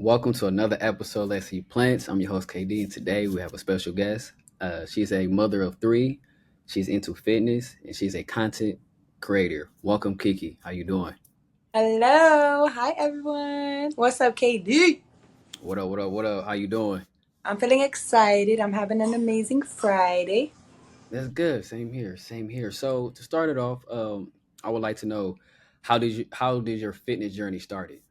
Welcome to another episode of Let's See Plants. I'm your host KD. Today we have a special guest. She's a mother of three. She's into fitness and she's a content creator. Welcome, Kiki. How you doing? Hello. Hi, everyone. What's up, KD? What up? What up? What up? How you doing? I'm feeling excited. I'm having an amazing Friday. That's good. Same here. Same here. So to start it off, I would like to know how did your fitness journey started?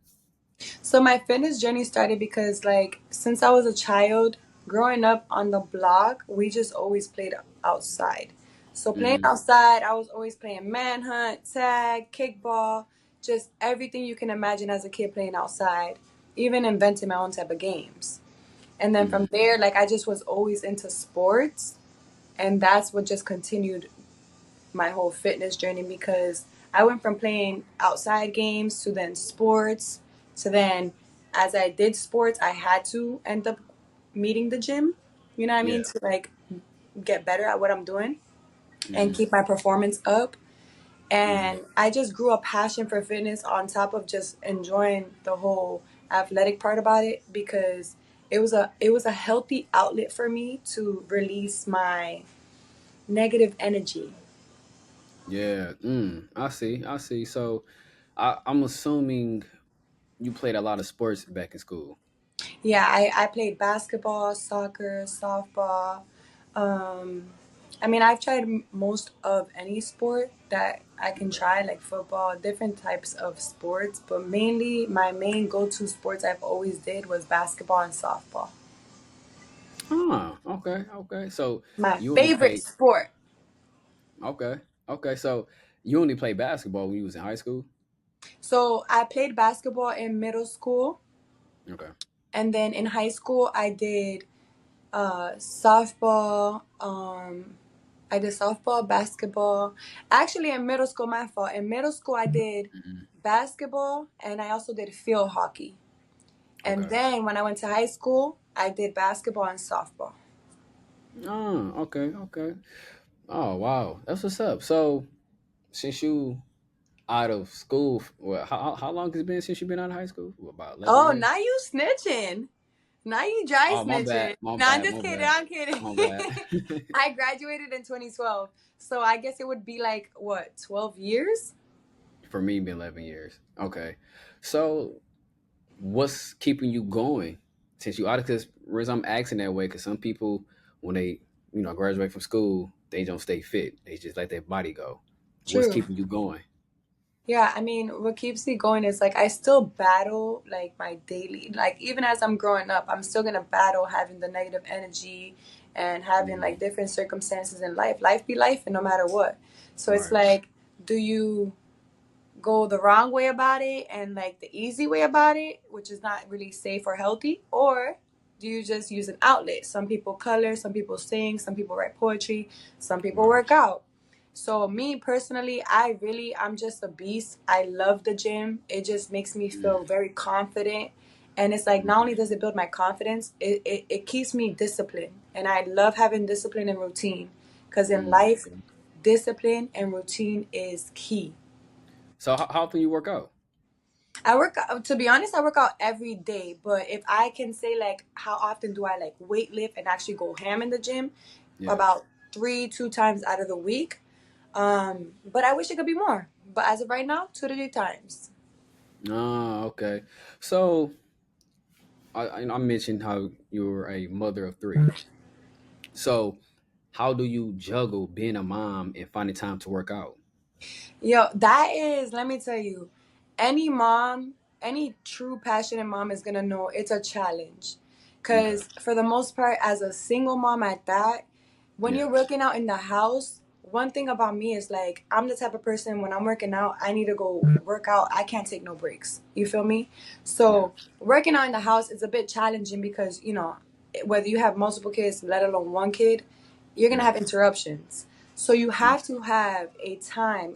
So, my fitness journey started because, since I was a child, growing up on the block, we just always played outside. So, playing Mm-hmm. outside, I was always playing manhunt, tag, kickball, just everything you can imagine as a kid playing outside, even inventing my own type of games. And then Mm-hmm. from there, I just was always into sports. And that's what just continued my whole fitness journey because I went from playing outside games to then sports to then as I did sports, I had to end up meeting the gym, you know what I Yeah. mean, to get better at what I'm doing and Mm-hmm. keep my performance up. Mm-hmm. And I just grew a passion for fitness on top of just enjoying the whole athletic part about it because it was a healthy outlet for me to release my negative energy. Yeah. I see. I see. So I'm assuming you played a lot of sports back in school. Yeah, I played basketball, soccer, softball. Um, I mean, I've tried most of any sport that I can Okay. try, like football, different types of sports. But mainly, my main go-to sports I've always did was basketball and softball. Okay, okay. So My you only favorite played sport. okay, okay. So you only played basketball when you was in high school? So I played basketball in middle school, Okay. and then in high school I did softball. I did softball, basketball. Actually, in middle school, my fault. In middle school, I did Mhm. basketball and I also did field hockey. And Okay. then when I went to high school, I did basketball and softball. Oh, okay, okay. Oh, wow. That's what's up. So since you out of school, well, how long has it been since you've been out of high school? About 11 Oh, years? now you snitching. Now you dry Oh, my bad. snitching. My No, I'm bad. just My kidding. bad. I'm kidding. My bad. I graduated in 2012. So I guess it would be like, what, 12 years? For me, been 11 years. Okay. So what's keeping you going since you out of because reason I'm asking that way because some people when they graduate from school they don't stay fit, they just let their body go. What's True. keeping you going? Yeah, I mean, what keeps me going is I still battle my daily, even as I'm growing up, I'm still gonna battle having the negative energy and having Mhm. different circumstances in life. Life be life, and no matter what. So it's Right. do you go the wrong way about it and the easy way about it, which is not really safe or healthy, or do you just use an outlet? Some people color, some people sing, some people write poetry, some people Right. work out. So me personally, I'm just a beast. I love the gym. It just makes me feel Mm. very confident. And it's not Mhm. only does it build my confidence, it keeps me disciplined. And I love having discipline and routine. Because in Mm. life, Okay. discipline and routine is key. So how often you work out? To be honest, I work out every day. But if I can say how often do I weight lift and actually go ham in the gym, Yeah. about two times out of the week. But I wish it could be more. But as of right now, 2 to 3 times. Okay. So I mentioned how you were a mother of three. So how do you juggle being a mom and finding time to work out? Yo, that is, let me tell you, any mom, any true passionate mom is gonna know it's a challenge. Okay. Because for the most part, as a single mom at that, when Yeah. you're working out in the house, one thing about me is I'm the type of person when I'm working out, I need to go work out. I can't take no breaks. You feel me? Yeah. So working out in the house is a bit challenging because, whether you have multiple kids, let alone one kid, you're gonna Yeah. have interruptions. So you Mm. have to have a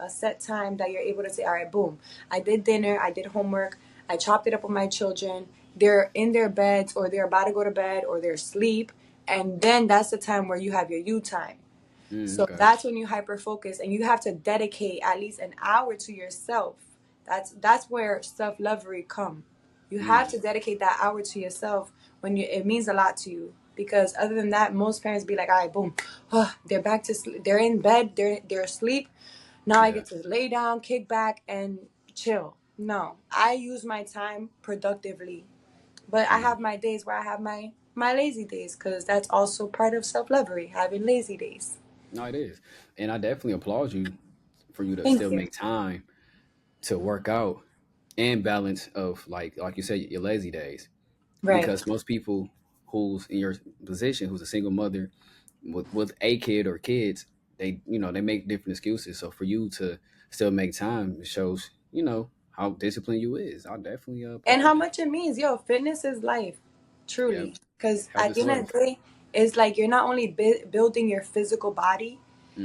set time that you're able to say, all right, boom, I did dinner, I did homework, I chopped it up with my children. They're in their beds or they're about to go to bed or they're asleep. And then that's the time where you have your you time. So Okay. that's when you hyper focus and you have to dedicate at least an hour to yourself. That's where self lovery come. You have Mm, to dedicate that hour to yourself when you it means a lot to you. Because other than that, most parents be like, all right, boom, they're back to sleep. They're in bed. They're asleep. Now I yeah. get to lay down, kick back, and chill. No, I use my time productively. But I Mm. have my days where I have my lazy days because that's also part of self lovery, having lazy days. No, it is, and I definitely applaud you for you to Thank still you. make time to work out and balance of like you said your lazy days, Right. because most people who's in your position, who's a single mother with a kid or kids, they they make different excuses. So for you to still make time, it shows how disciplined you is. I definitely And how applaud you. much it means, yo, fitness is life, Yeah, truly. Because health at the is end of wealth. the day, it's like you're not only building your physical body,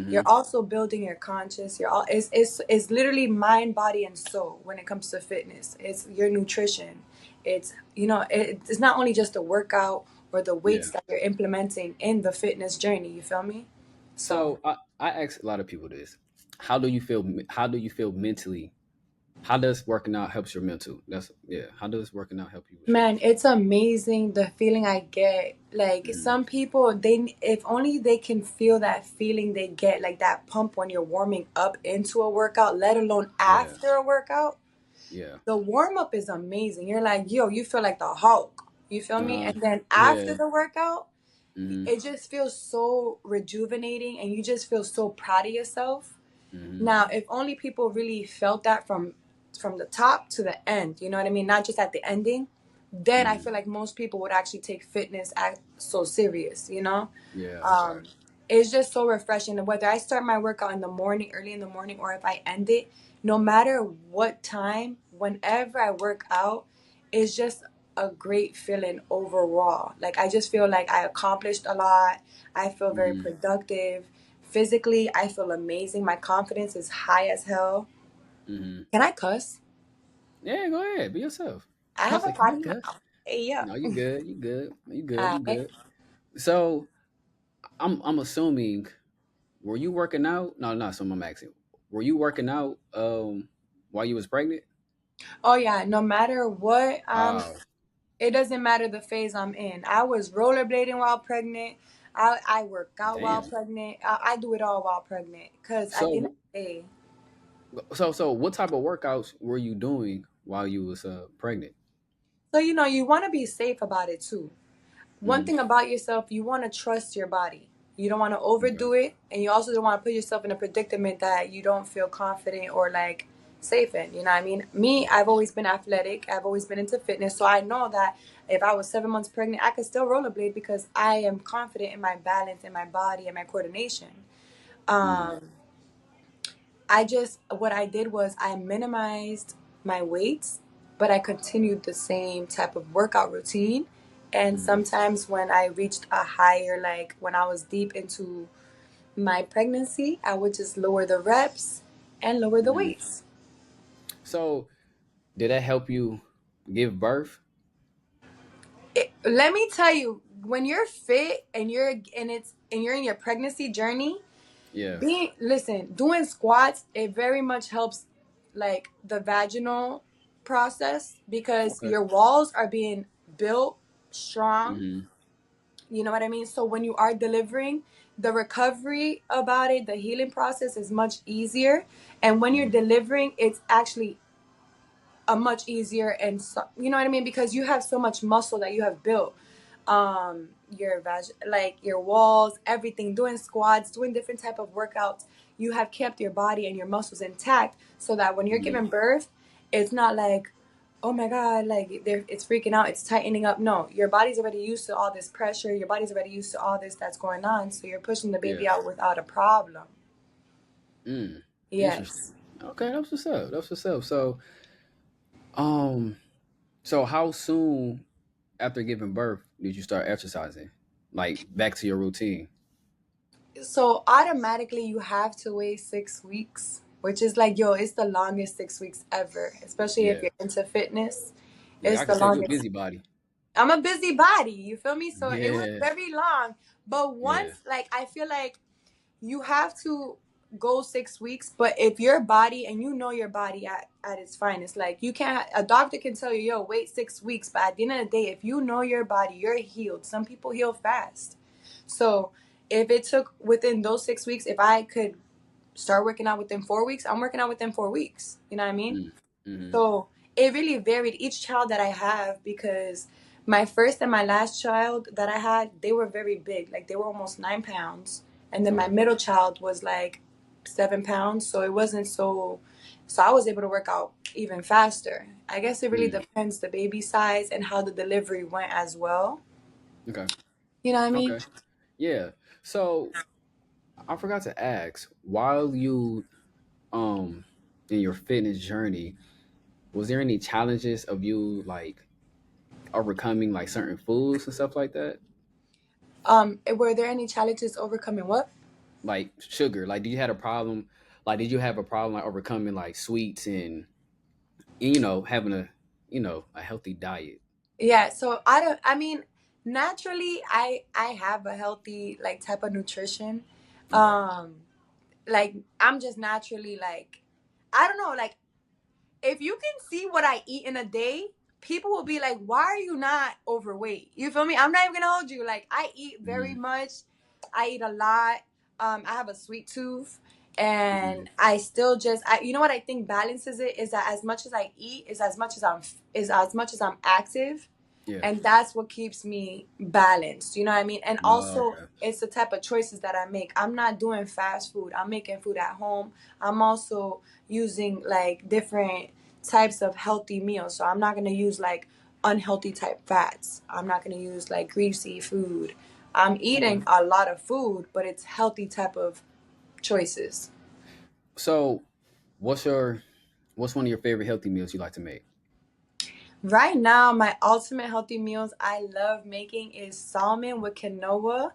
you're Hmm. also building your conscious. You're all it's literally mind, body, and soul when it comes to fitness. It's your nutrition. It's it's not only just the workout or the Yeah. weights that you're implementing in the fitness journey. You feel me? So So I ask a lot of people this: How do you feel? How do you feel mentally? How does working out helps your mental? That's yeah. How does working out help you with your man, mental? it's amazing the feeling I get. Like Hmm. some people, they if only they can feel that feeling they get, like that pump when you're warming up into a workout, let alone Yeah. after a workout. Yeah. The warm up is amazing. You're like, yo, you feel like the Hulk. You feel me? Uh, And then yeah. after the workout, Hmm. it just feels so rejuvenating and you just feel so proud of yourself. Hmm. Now, if only people really felt that from the top to the end, you know what I mean? Not just at the ending, then I Hmm. feel like most people would actually take fitness so serious, you know? Yeah. Okay. Um, it's just so refreshing. And whether I start my workout in the morning, early in the morning, or if I end it, no matter what time, whenever I work out, it's just a great feeling overall. Like I just feel like I accomplished a lot. I feel very Hmm. productive. Physically, I feel amazing. My confidence is high as hell. Hmm. Can I cuss? Yeah. Go ahead. Be yourself. I I have a said, can I potty cuss? mouth. Hey, yeah. No, you good. You good. You good. You Alright. good. So I'm assuming, were you working out? No, not so I'm asking. Were you working out while you was pregnant? Oh yeah, no matter what, Wow. it doesn't matter the phase I'm in. I was rollerblading while pregnant. I work out while Damn. pregnant. I do it all while pregnant. Cause at the end of So the day, so what type of workouts were you doing while you was pregnant? so you want to be safe about it too. One Hmm. thing about yourself, you want to trust your body. You don't want to Okay. overdo it, and you also don't want to put yourself in a predicament that you don't feel confident or like safe in. You know what I mean? Me, Yeah. I've always been athletic. I've always been into fitness, so I know that if I was 7 months pregnant, I could still rollerblade because I am confident in my balance, in my body, and my coordination. Mm, Um, I just what I did was I minimized my weights, but I continued the same type of workout routine. And mm, sometimes when I reached a higher, like when I was deep into my pregnancy, I would just lower the reps and lower the mm. weights. So did that help you give birth? Let me tell you, when you're fit and you're in your pregnancy journey, Yeah. being listen, doing squats, it very much helps like the vaginal process because Okay. your walls are being built strong. Hmm. You know what I mean? So when you are delivering, the recovery about it, the healing process is much easier. And when you're Hmm. delivering, it's actually a much easier and you know what I mean, because you have so much muscle that you have built. Your like your walls, everything, doing squats, doing different type of workouts, you have kept your body and your muscles intact so that when you're Hmm. giving birth, it's not like, oh my god, like it's freaking out, it's tightening up. No, your body's already used to all this pressure, your body's already used to all this that's going on, so you're pushing the Yeah. baby out without a problem. Mm. Yes. Interesting. Okay, that's what's up. That's what's up. Um, so how soon after giving birth did you start exercising? Like back to your routine? So automatically you have to wait 6 weeks, which is like, yo, it's the longest 6 weeks ever, especially if Yeah. you're into fitness. Yeah, It's I can the tell you a longest. busybody. I'm a busybody, you feel me? So it was Yeah. very long. But Yeah. once, like, I feel like you have to. go 6 weeks, but if your body, and you know your body at its finest, like you can't, a doctor can tell you, yo, wait 6 weeks, but at the end of the day, if you know your body, you're healed. Some people heal fast. So if it took within those 6 weeks, if I could start working out within 4 weeks, I'm working out within 4 weeks. You know what I mean? Mm-hmm. So it really varied each child that I have, because my first and my last child that I had, they were very big. Like they were almost 9 pounds. And then my Okay. middle child was like 7 pounds. So it wasn't so I was able to work out even faster. I guess it really Mm. depends the baby size and how the delivery went as well. Okay. You know what I mean? Okay. Yeah. So I forgot to ask, while you in your fitness journey, was there any challenges of you like overcoming like certain foods and stuff like that? Were there any challenges overcoming what? Like sugar, like do you had a problem? Like did you have a problem like overcoming like sweets and having a a healthy diet? Yeah, so I don't, I mean, naturally I have a healthy like type of nutrition. Okay. Um like I'm just naturally like, I don't know, like if you can see what I eat in a day, people will be like, why are you not overweight? You feel me? I'm not even gonna hold you. Like I eat very Mm-hmm. much. I eat a lot. I have a sweet tooth. Mm-hmm. And I still just, you know what I think balances it is that as much as I eat is as much as I'm active, Yeah. and that's what keeps me balanced, you know what I mean? And Oh, also okay. it's the type of choices that I make. I'm not doing fast food, I'm making food at home. I'm also using like different types of healthy meals, so I'm not going to use like unhealthy type fats. I'm not going to use like greasy food. I'm Okay. eating a lot of food, but it's healthy type of choices. So, what's your what's one of your favorite healthy meals you like to make? Right now, my ultimate healthy meals I love making is salmon with quinoa,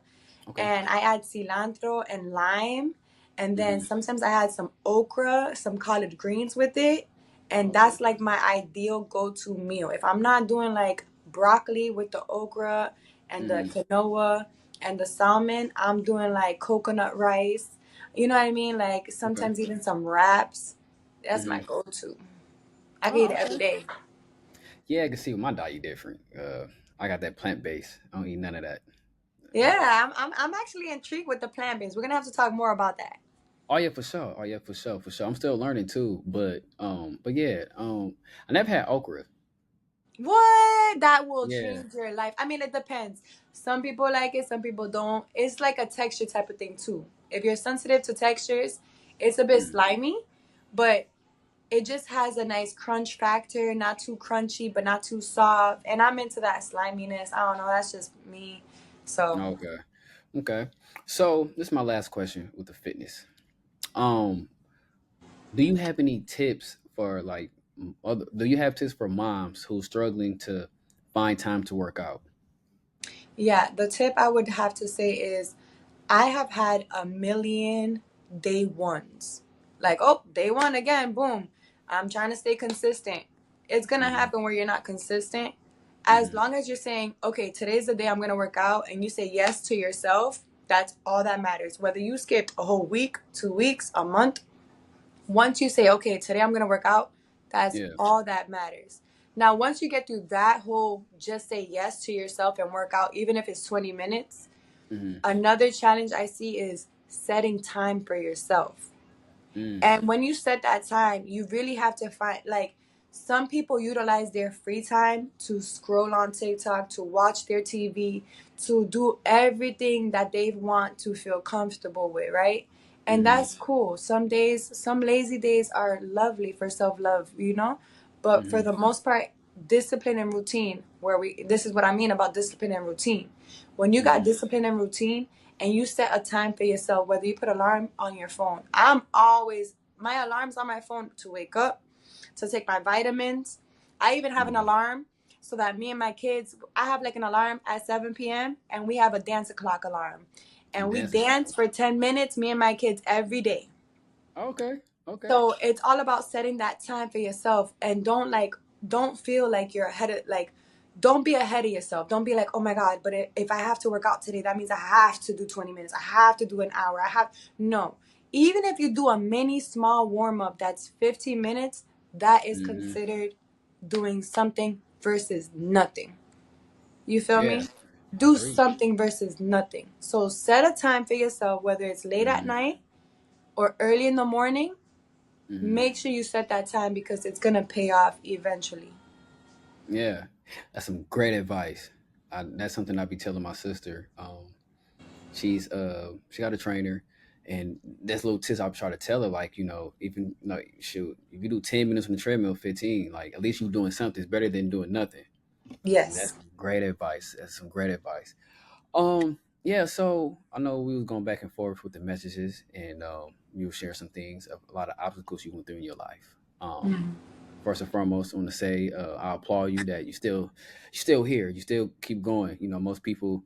Okay. and I add cilantro and lime. And then Mm-hmm. sometimes I add some okra, some collard greens with it. And Okay. that's like my ideal go to meal. If I'm not doing like broccoli with the okra and the Mm-hmm. quinoa and the salmon, I'm doing like coconut rice. You know what I mean? Like Okay. sometimes even some wraps. That's my Mm-hmm. go to. I can eat Oh, it every okay. day. Yeah, I can see my diet different. I got that plant based. I don't eat none of that. Uh, Yeah, I'm actually intrigued with the plant based. We're gonna have to talk more about that. oh yeah, for sure. Oh yeah, for sure, for sure. I'm still learning too, but yeah, I never had okra. What? That will Yeah. change your life. I mean, it depends. Some people like it, some people don't. It's like a texture type of thing too. If you're sensitive to textures, it's a bit Mm, slimy, but it just has a nice crunch factor, not too crunchy, but not too soft. And I'm into that sliminess. I don't know, that's just me. So, okay. Okay. So this is my last question with the fitness. Um, do you have any tips for like do you have tips for moms who's struggling to find time to work out? yeah, the tip I would have to say is I have had a million day ones. Like, oh, day one again, boom. I'm trying to stay consistent. It's gonna Hmm. happen where you're not consistent. As Hmm. long as you're saying, okay, today's the day I'm gonna work out, and you say yes to yourself, that's all that matters. Whether you skipped a whole week, 2 weeks, a month, once you say, okay, today I'm gonna work out, that's Yeah. all that matters. Now, once you get through that whole just say yes to yourself and work out, even if it's 20 minutes, Hmm. another challenge I see is setting time for yourself. Mm. And when you set that time, you really have to find, like, some people utilize their free time to scroll on TikTok, to watch their TV, to do everything that they want to feel comfortable with, right? And Hmm. that's cool. Some days, some lazy days are lovely for self love, you know? But for Hmm. the most part, discipline and routine, this is what I mean about discipline and routine. When you got Hmm. discipline and routine, and you set a time for yourself, whether you put alarm on your phone. I'm always, my alarm's on my phone to wake up, to take my vitamins. I even have an Hmm. alarm so that me and my kids, I have like an alarm at 7 p.m. and we have a dance o'clock alarm. And we Dancing. dance for 10 minutes, me and my kids, every day. Okay. Okay. So it's all about setting that time for yourself, and don't feel like you're ahead of, like, don't be ahead of yourself. Don't be like, oh my God, but if I have to work out today, that means I have to do 20 minutes. I have to do an hour. I have, no. Even if you do a mini small warm up that's 15 minutes, that is Hmm. considered doing something versus nothing. You feel Yeah, me? I Do agree. something versus nothing. So set a time for yourself, whether it's late at Hmm. night or early in the morning. Hmm. Make sure you set that time because it's going to pay off eventually. Yeah, that's some great advice. That's something I be telling my sister. She got a trainer, and that's little tips I try to tell her. Like, even like, shoot, if you do 10 minutes on the treadmill, 15, like at least you're doing something. It's better than doing nothing. And that's Yes. some great advice. That's some great advice. Yeah. So I know we was going back and forth with the messages, and you share some things of a lot of obstacles you went through in your life. Mhm. First and foremost, I want to say I applaud you that you're still here. You still keep going. Most people,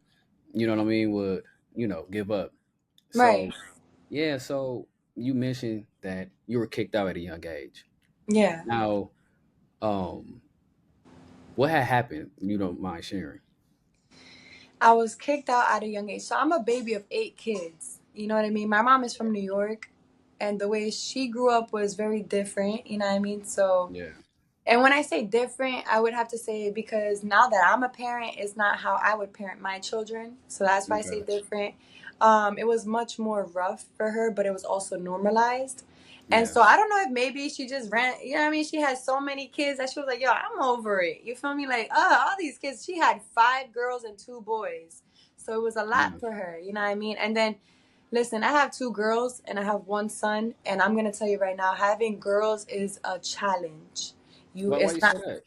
you know what I mean, would give up. Right. So yeah, so you mentioned that you were kicked out at a young age. Yeah. Now, um, what had happened? You don't mind sharing? I was kicked out at a young age. So I'm a baby of 8 kids. You know what I mean? My mom is from New York, and the way she grew up was very different. You know what I mean? So, Yeah. and when I say different, I would have to say because now that I'm a parent, it's not how I would parent my children. So that's why I say Okay. different. It was much more rough for her, but it was also normalized. And Yeah. so I don't know if maybe she just ran, you know what I mean? She had so many kids that she was like, yo, I'm over it. You feel me? Like, all these kids. She had 5 girls and 2 boys. So it was a lot Mm. for her, you know what I mean? And then listen, I have 2 girls and I have 1 son, and I'm gonna tell you right now, having girls is a challenge. You Why you say that?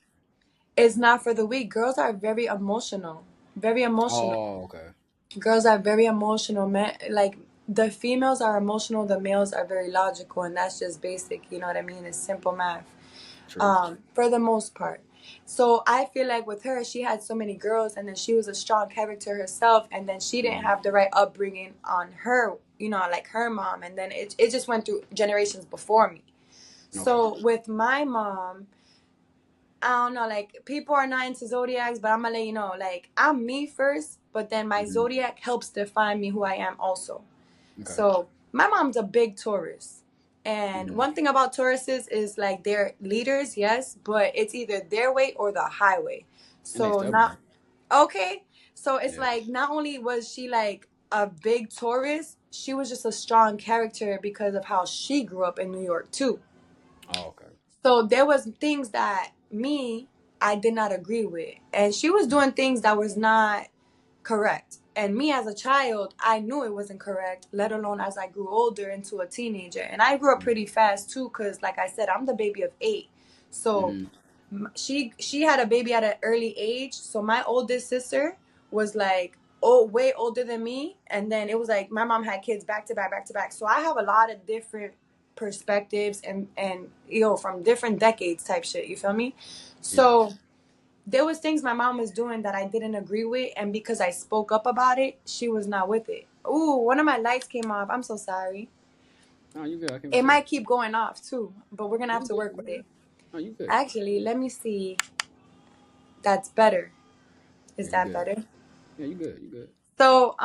it's not for the weak. Girls are very emotional. Very emotional. Oh, okay. Girls are very emotional. Man, like the females are emotional, the males are very logical, and that's just basic. You know what I mean? It's simple math. True. For the most part. So I feel like with her, she had so many girls, and then she was a strong character herself, and then she didn't Hmm. have the right upbringing on her, like her mom, and then it just went through generations before me. Okay. So with my mom, I don't know, like people are not into zodiacs, but I'm gonna let you know, like I'm me first, but then my Hmm. zodiac helps define me who I am also. Okay. So my mom's a big Taurus. And Hmm. one thing about Tauruses is like they're leaders, yes, but it's either their way or the highway. And they So not stubborn. okay. So it's Yeah. like not only was she like a big Taurus, she was just a strong character because of how she grew up in New York too. Oh, okay. So there was things that I did not agree with. And she was doing things that was not correct. And me as a child, I knew it wasn't correct, let alone as I grew older into a teenager. And I grew up pretty fast too, because like I said, I'm the baby of 8. So Mm-hmm. she had a baby at an early age. So my oldest sister was like, oh, way older than me. And then it was like my mom had kids back to back, back to back. So I have a lot of different perspectives and from different decades type shit. You feel me? Yeah. So there was things my mom was doing that I didn't agree with, and because I spoke up about it, she was not with it. Ooh, one of my lights came off. I'm so sorry. No, you good. I can It see. might keep going off too, but we're gonna have You to good. work You with good. it. No, you good. Actually, let me see. That's better. Is Yeah, you that good. better? Yeah, you good. You good. So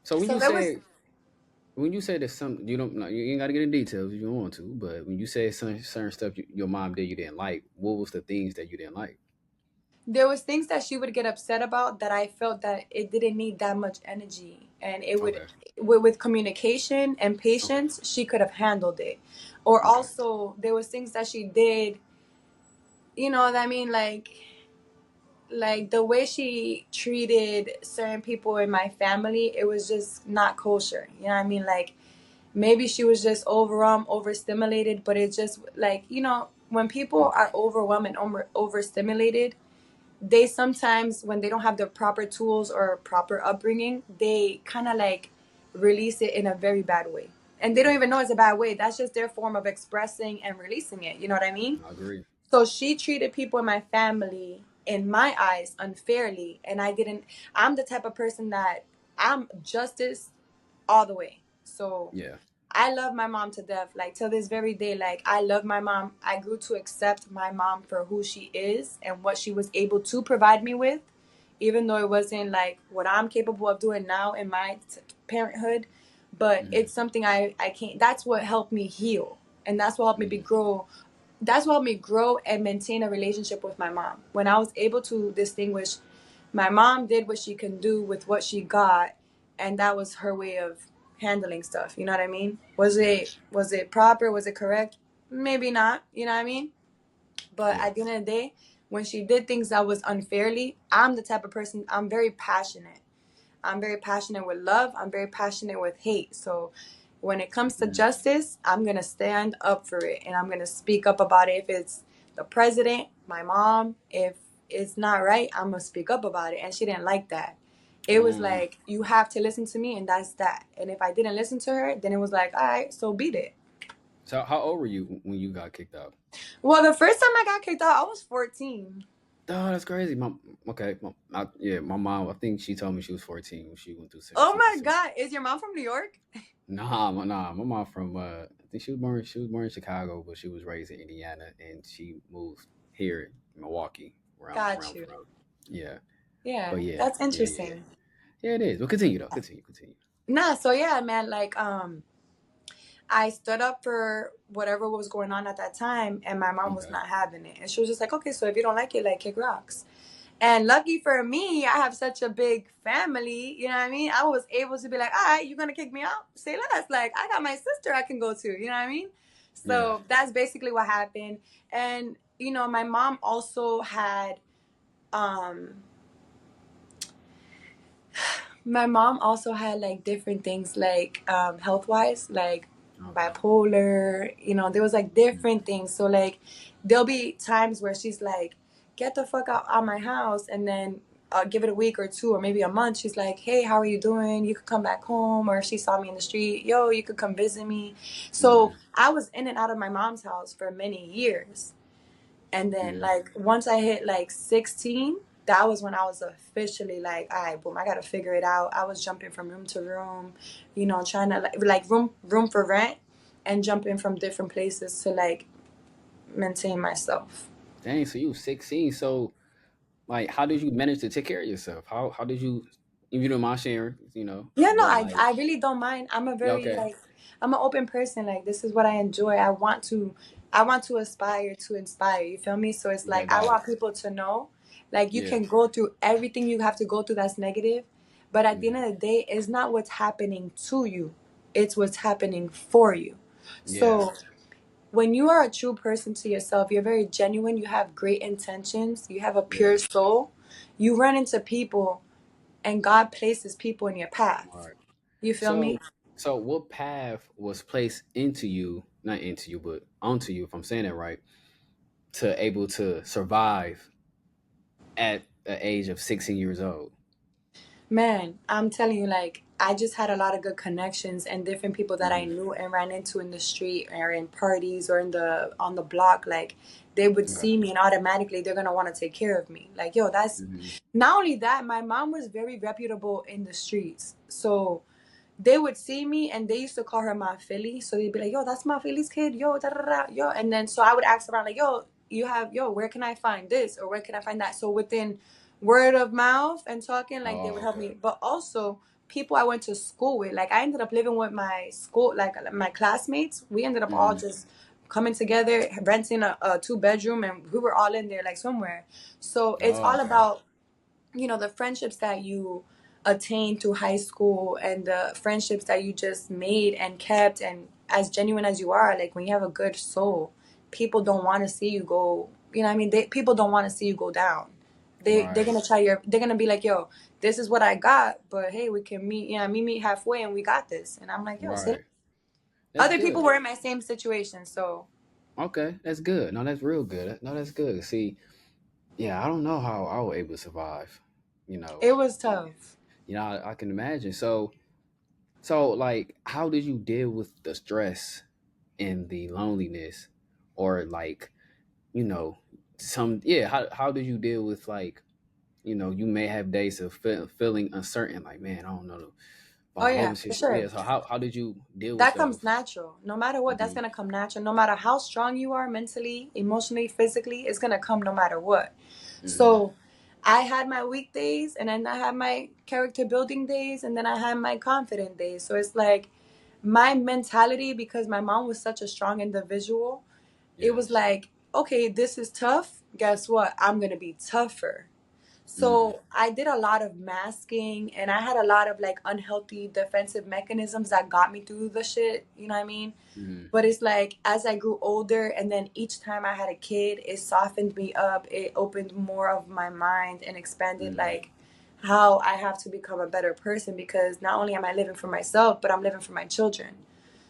So so there was when you say that some you don't, no, you ain't got to get in details if you don't want to, but when you say some certain stuff your mom did you didn't like, what was the things that you didn't like? there was things that she would get upset about that I felt that it didn't need that much energy, and it would Okay. with communication and Okay. patience she could have handled it. Or Okay. also there was things that she did, you know what I mean, like the way she treated certain people in my family, it was just not kosher. You know what I mean? Like maybe she was just overstimulated, but it just like, when people Mm. are overwhelmed and overstimulated, they sometimes when they don't have the proper tools or proper upbringing, they kind of like release it in a very bad way. And they don't Yeah, even know it's a bad way. That's just their form of expressing and releasing it. You know what I mean? I agree. So she treated people in my family, in my eyes, unfairly. And I didn't, I'm the type of person that I'm justice all the way. So Yeah. I love my mom to death. Like till this very day, like I love my mom. I grew to accept my mom for who she is and what she was able to provide me with, even though it wasn't like what I'm capable of doing now in my parenthood. but Mm-hmm. it's something I can't. That's what helped me heal, and that's what helped me be Mm-hmm. grow. That's what helped me grow and maintain a relationship with my mom. When I was able to distinguish, my mom did what she can do with what she got, and that was her way of handling stuff. You know what I mean? Yeah. Was it proper? Was it correct? Maybe not. You know what I mean? But Yeah. at the end of the day, when she did things that was unfairly, I'm the type of person, I'm very passionate. I'm very passionate with love. I'm very passionate with hate. So when it comes to Mm-hmm. justice, I'm going to stand up for it and I'm going to speak up about it. If it's the president, my mom, if it's not right, I'm going to speak up about it. And she didn't like that. It was Mm-hmm. like, you have to listen to me, and that's that. And if I didn't listen to her, then it was like, all right, so beat it. So how old were you when you got kicked out? Well, the first time I got kicked out, I was 14. Oh, that's crazy. Okay, yeah, my mom. I think she told me she was 14 when she went through Oh my CPC. God. Is your mom from New York? Nah, my mom from I think she was born in Chicago, but she was raised in Indiana, and she moved here in Milwaukee, where Got I'm you. from. Yeah, Yeah, but yeah, that's yeah, yeah, yeah. interesting. Yeah, it is. Well, continue though. Continue. Nah, so yeah, man, like I stood up for whatever was going on at that time, and my mom was Okay. not having it. And she was just like, okay, so if you don't like it, like, kick rocks. And lucky for me, I have such a big family, you know what I mean? I was able to be like, all right, you're gonna kick me out? Say less. Like, I got my sister I can go to, you know what I mean? Yeah. So that's basically what happened. And, you know, my mom also had um my mom also had like different things like health wise, like Okay. bipolar, you know, there was like different things. So like there'll be times where she's like, get the fuck out my house, and then give it a week or two or maybe a month, she's like, hey, how are you doing, you could come back home. Or if she saw me in the street, yo, you could come visit me. So Mm-hmm. I was in and out of my mom's house for many years. And then Mm-hmm. like once I hit like 16, that was when I was officially like, all right, boom, I gotta figure it out. I was jumping from room to room, you know, trying to like room for rent, and jumping from different places to like maintain myself. Dang. So you was 16. So like, how did you manage to take care of yourself? How did you? If you don't mind sharing, Yeah, no, but like, I really don't mind. I'm a yeah, very okay, like I'm an open person. Like this is what I enjoy. I want to aspire to inspire. You feel me? So it's okay, like I got it. want people to know, like you Yeah. can go through everything you have to go through that's negative, but at the end Mm-hmm. of the day, it's not what's happening to you. It's what's happening for you. Yeah. So when you are a true person to yourself, you're very genuine, you have great intentions, you have a Yeah. pure soul, you run into people and God places people in your All path. right. You feel me? So, so what path was placed into you, not into you, but onto you, if I'm saying that right, to able to survive at the age of 16 years old? Man, I'm telling you, like, I just had a lot of good connections and different people that I Mm-hmm. knew and ran into in the street or in parties or in the on the block. Like, they would Okay. see me and automatically they're gonna want to take care of me. Like, yo, that's Mm-hmm. not only that, my mom was very reputable in the streets. So they would see me and they used to call her my Philly. So they'd be like, yo, that's my Philly's kid, yo, da da da, yo. And then so I would ask around, like, yo, where can I find this or where can I find that? So within word of mouth and talking, like they would Oh, help okay. me. But also people I went to school with, like I ended up living with my school, like my classmates. We ended up all Mm-hmm. just coming together, renting a two-bedroom, and we were all in there like somewhere. So it's Oh, all okay. about, you know, the friendships that you attained through high school and the friendships that you just made and kept, and as genuine as you are, like when you have a good soul, people don't want to see you go, you know what I mean, people don't want to see you go down. They're Right. gonna they're gonna be like, yo, this is what I got, but hey, we can meet, you know, meet halfway and we got this. And I'm like, yo, sit. Right. That's Other people good. were in my same situation, so Okay, that's good. No, that's real good. No, that's good. See, yeah, I don't know how I was able to survive. You know, it was tough. I can imagine. So like, how did you deal with the stress and the loneliness, or like, you know, how did you deal with like, you may have days of feeling uncertain, like, man, I don't know Oh about yeah, home for situation. Yeah. sure. So how did you deal with That comes those? natural. No matter what, that's Hmm. gonna come natural. No matter how strong you are mentally, emotionally, physically, it's gonna come no matter what. Hmm. So I had my weak days and then I had my character building days and then I had my confident days. So it's like my mentality, because my mom was such a strong individual, it was Yes. like, okay, this is tough. Guess what? I'm going to be tougher. Mm. So I did a lot of masking, and I had a lot of like unhealthy defensive mechanisms that got me through the shit. You know what I mean? Mm. But it's like as I grew older, and then each time I had a kid, it softened me up. It opened more of my mind and expanded Mm. like how I have to become a better person, because not only am I living for myself, but I'm living for my children.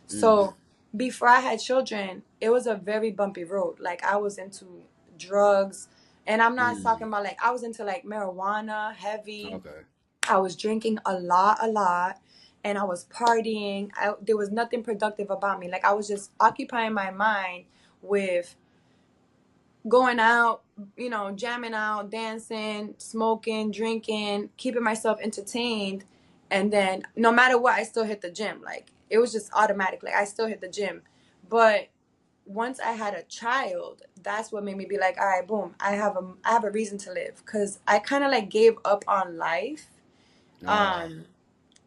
Mm. So before I had children, it was a very bumpy road. Like I was into drugs, and I'm not Mm. talking about like I was into like marijuana, heavy. Okay. I was drinking a lot, and I was partying. There was nothing productive about me. Like I was just occupying my mind with going out, jamming out, dancing, smoking, drinking, keeping myself entertained. And then no matter what, I still hit the gym. Like it was just automatic. Like I still hit the gym. But once I had a child, that's what made me be like, all right, boom, I have a reason to live. Cause I kind of like gave up on life. Oh. Um,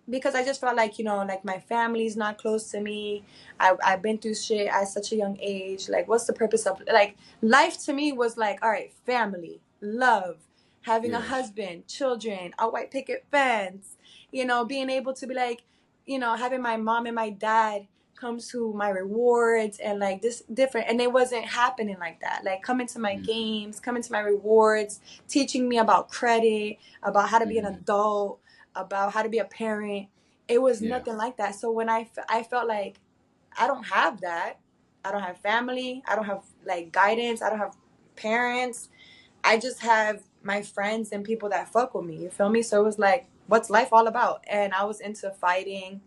because I just felt like, like my family's not close to me. I've been through shit at such a young age. Like, what's the purpose of like life to me was like, all right, family, love, having a Yeah. husband, children, a white picket fence, being able to be like, having my mom and my dad come to my rewards and like this different. And it wasn't happening like that. Like, coming to my Mm. games, coming to my rewards, teaching me about credit, about how to be an Mm. adult, about how to be a parent. It was Yeah. nothing like that. So when I felt like I don't have that. I don't have family. I don't have like guidance. I don't have parents. I just have my friends and people that fuck with me. You feel me? So it was like, what's life all about? And I was into fighting,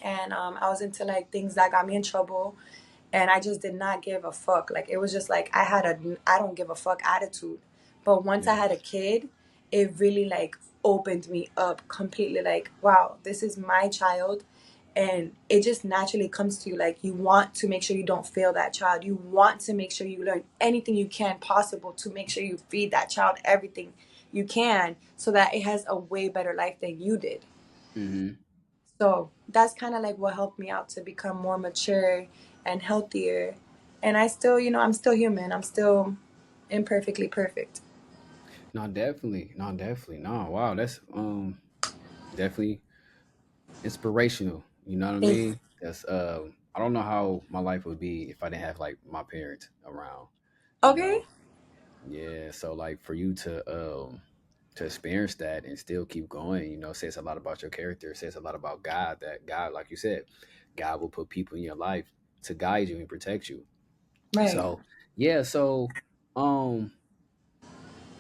and I was into like things that got me in trouble, and I just did not give a fuck. Like it was just like I had a I don't give a fuck attitude. But once I had a Yes. kid, it really like opened me up completely. Like, wow, this is my child. And it just naturally comes to you, like you want to make sure you don't fail that child. You want to make sure you learn anything you can possible to make sure you feed that child everything you can, so that it has a way better life than you did. Mm-hmm. So that's kind of like what helped me out to become more mature and healthier. And I still, I'm still human. I'm still imperfectly perfect. No, definitely. No, definitely. No, wow, that's definitely inspirational. You know what I Thank you. mean? That's I don't know how my life would be if I didn't have like my parents around. You Okay. know? Yeah. So like for you to experience that and still keep going, says a lot about your character. It says a lot about God. That God, like you said, God will put people in your life to guide you and protect you. Right. So yeah. So um,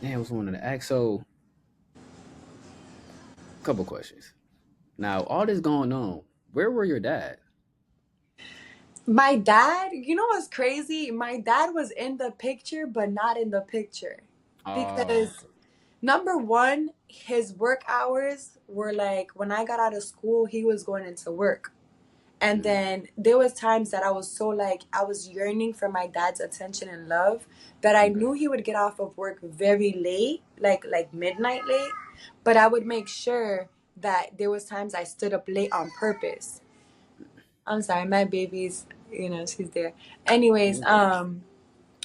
man, I was wanting to ask. So couple questions. Now, all this going on, where were your dad? My dad, what's crazy? My dad was in the picture, but not in the picture. Oh, Because number one, his work hours were like when I got out of school, he was going into work. And mm, then there was times that I was so like I was yearning for my dad's attention and love, that I okay. knew he would get off of work very late, like midnight late, but I would make sure that there was times I stood up late on purpose. I'm sorry, my baby's, she's there. Anyways, You good?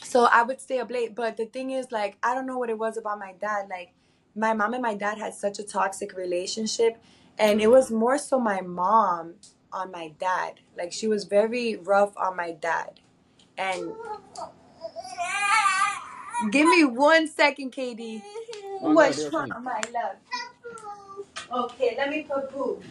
so I would stay up late, but the thing is, like, I don't know what it was about my dad. Like, my mom and my dad had such a toxic relationship, and it was more so my mom on my dad. Like, she was very rough on my dad. And give me 1 second, Katie. Oh, I got a What's deal wrong, thing. my love? Okay, let me put boo.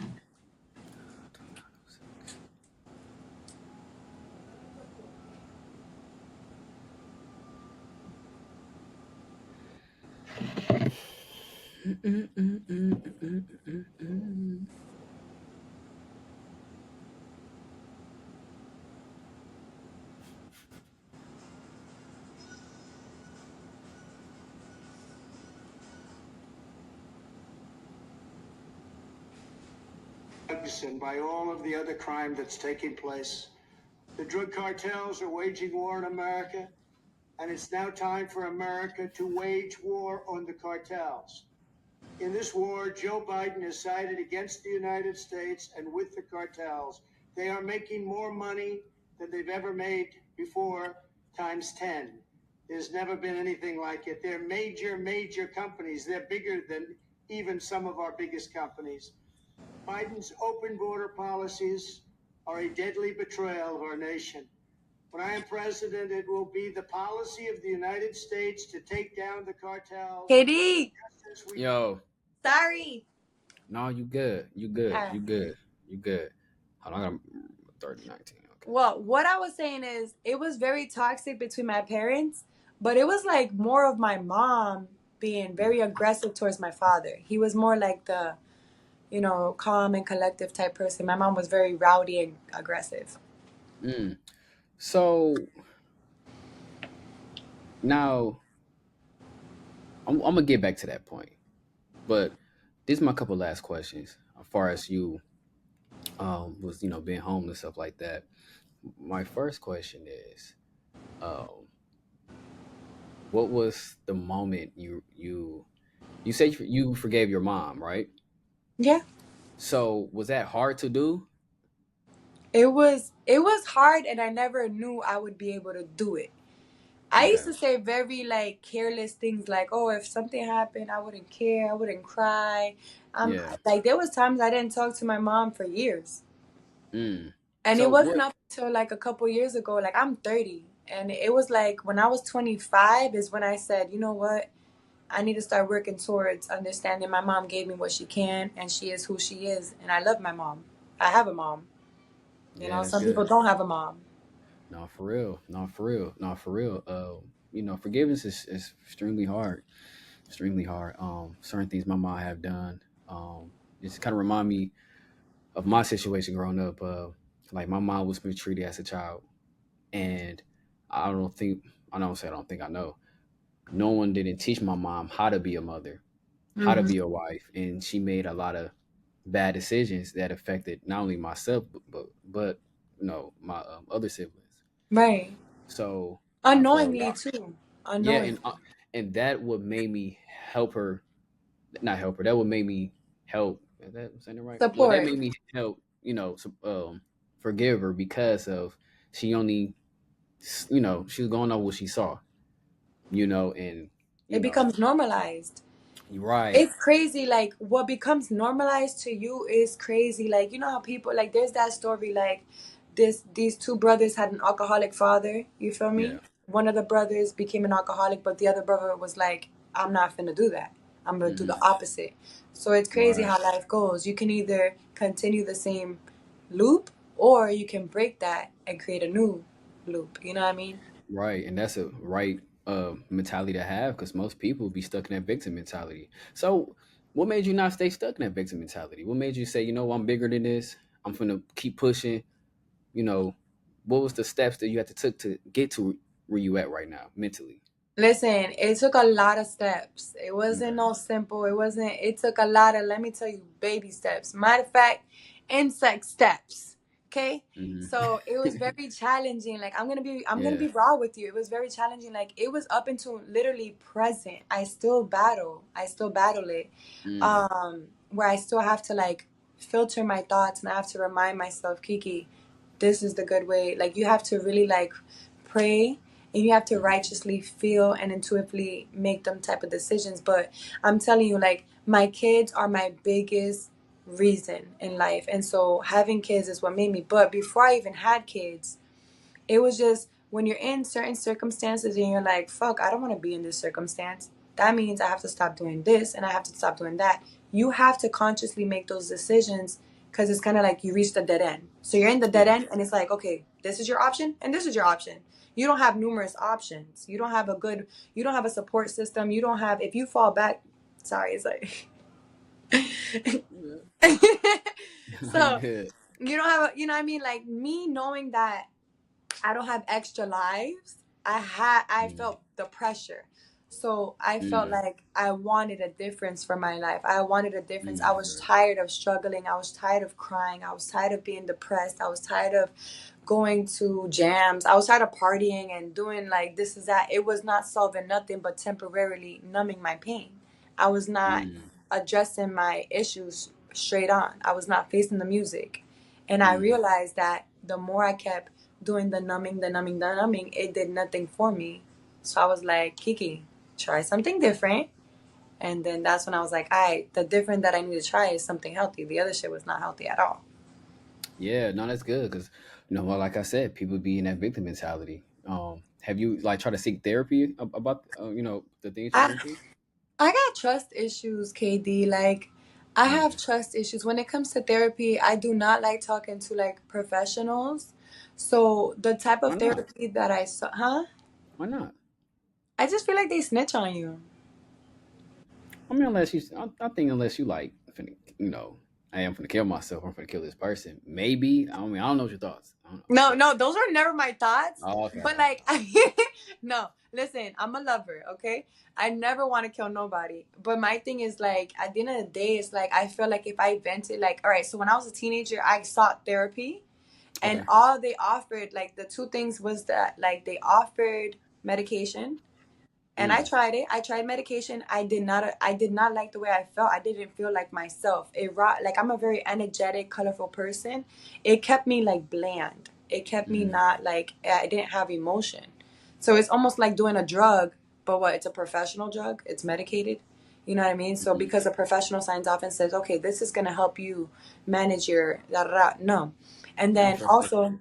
And by all of the other crime that's taking place. The drug cartels are waging war in America, and it's now time for America to wage war on the cartels. In this war, Joe Biden has sided against the United States and with the cartels They are making more money than they've ever made before, times 10. There's never been anything like it. They're major, major companies. They're bigger than even some of our biggest companies. Biden's open border policies are a deadly betrayal of our nation. When I am president, it will be the policy of the United States to take down the cartels. KD, Just as we Yo, sorry. no, you good. You good. Uh, You good. You good. Hold on, I got 3019. Okay. well, what I was saying is it was very toxic between my parents, but it was like more of my mom being very aggressive towards my father. He was more like the, calm and collective type person. My mom was very rowdy and aggressive. Mm. So now I'm gonna get back to that point, but these are my couple last questions. As far as you was being homeless stuff like that. My first question is, um, what was the moment you said you forgave your mom, right? Yeah. So was that hard to do? It was hard and I never knew I would be able to do it. I used Okay. to say very like careless things like, "Oh, if something happened, I wouldn't care. I wouldn't cry." Yeah. Like there was times I didn't talk to my mom for years. Mm. And it So wasn't what? up until like a couple years ago, like I'm 30. And it was like when I was 25 is when I said, you know what? I need to start working towards understanding my mom gave me what she can and she is who she is. And I love my mom. I have a mom. Yeah, that's Some people good. don't have a mom. No, for real. No, for real. No, for real. Forgiveness is extremely hard. Extremely hard. Certain things my mom have done. Just kind of remind me of my situation growing up. Like my mom was mistreated as a child, and I don't think I don't say I don't think I know. No one didn't teach my mom how to be a mother, how to Hmm. be a wife, and she made a lot of bad decisions that affected not only myself but my other siblings. Right. So for a Unknowingly while, too. yeah, Unknowingly. and that would made me help her, not help her. That would make me help. Is that I'm saying it right? Well, that Support. made me help. Forgive her because of she only, she was going on what she saw. And you It know, becomes normalized. you're right. It's crazy. Like what becomes normalized to you is crazy. Like you know how people like there's that story like these two brothers had an alcoholic father. You feel Yeah. me? One of the brothers became an alcoholic, but the other brother was like, I'm not finna do that. I'm gonna do the Hmm. opposite. So it's crazy Right. how life goes. You can either continue the same loop or you can break that and create a new loop. You know what I mean? Right. And that's a right mentality to have because most people be stuck in that victim mentality. So, what made you not stay stuck in that victim mentality? What made you say, I'm bigger than this? I'm gonna keep pushing. You know, what was the steps that you had to took to get to where you at right now mentally? Listen, it took a lot of steps. It wasn't Okay. no simple. It took a lot of, let me tell you, baby steps. Matter of fact, insect steps. Okay? Hmm. So it was very challenging. Like I'm gonna Yeah. be raw with you. It was very challenging. Like it was up until literally present. I still battle. I still battle it. Mm. Where I still have to like filter my thoughts and I have to remind myself, Kiki, this is the good way. Like you have to really like pray and you have to Hmm. righteously feel and intuitively make them type of decisions. But I'm telling you, like my kids are my biggest reason in life, and so having kids is what made me. But before I even had kids, it was just when you're in certain circumstances and you're like, fuck, I don't want to be in this circumstance. That means I have to stop doing this and I have to stop doing that. You have to consciously make those decisions because it's kind of like you reach the dead end. So you're in the dead Yeah. end and it's like, okay, this is your option and this is your option. You don't have numerous options. You don't have a support system. You don't have, if you fall back, sorry, it's like, Yeah. so Good. you don't have a, you know what I mean? Like me knowing that I don't have extra lives. I Mm. felt the pressure. So I felt Mm. like I wanted a difference for my life. I wanted a difference. I was Mm. tired of struggling. I was tired of crying. I was tired of being depressed. I was tired of going to jams. I was tired of partying and doing like this is that. It was not solving nothing but temporarily numbing my pain. I was not Mm. addressing my issues straight on. I was not facing the music. And I Mm. realized that the more I kept doing the numbing, it did nothing for me. So I was like, Kiki, try something different. And then that's when I was like, all right, the different that I need to try is something healthy. The other shit was not healthy at all. Yeah, no, that's good because well, like I said, people be in that victim mentality. Have you like try to seek therapy about the things you're I going through? I got trust issues, KD. Like, I have Mm. trust issues. When it comes to therapy, I do not like talking to like professionals. So the type Why of not? therapy that I saw, huh? Why not? I just feel like they snitch on you. I mean, I think unless you like, finna, hey, I'm finna kill myself. I'm finna kill this person. Maybe. I mean, I don't know what your thoughts. I don't know, No, but no, those were never my thoughts. oh, okay, But like, no, listen, I'm a lover, okay? I never want to kill nobody. But my thing is like, at the end of the day, it's like I feel like if I vented, like, all right, so when I was a teenager, I sought therapy, and okay. all they offered, like, the two things was that like they offered medication, and I Mm, tried it. I tried medication. I did not like the way I felt. I didn't feel like myself. Like, I'm a very energetic, colorful person. It kept me like bland. It kept me mm, not like, I didn't have emotion. So it's almost like doing a drug, but what? It's a professional drug. It's medicated. You know what I mean? So mm. because a professional signs off and says, "Okay, this is going to help you manage your da da da," no. And I don't then trust it. also,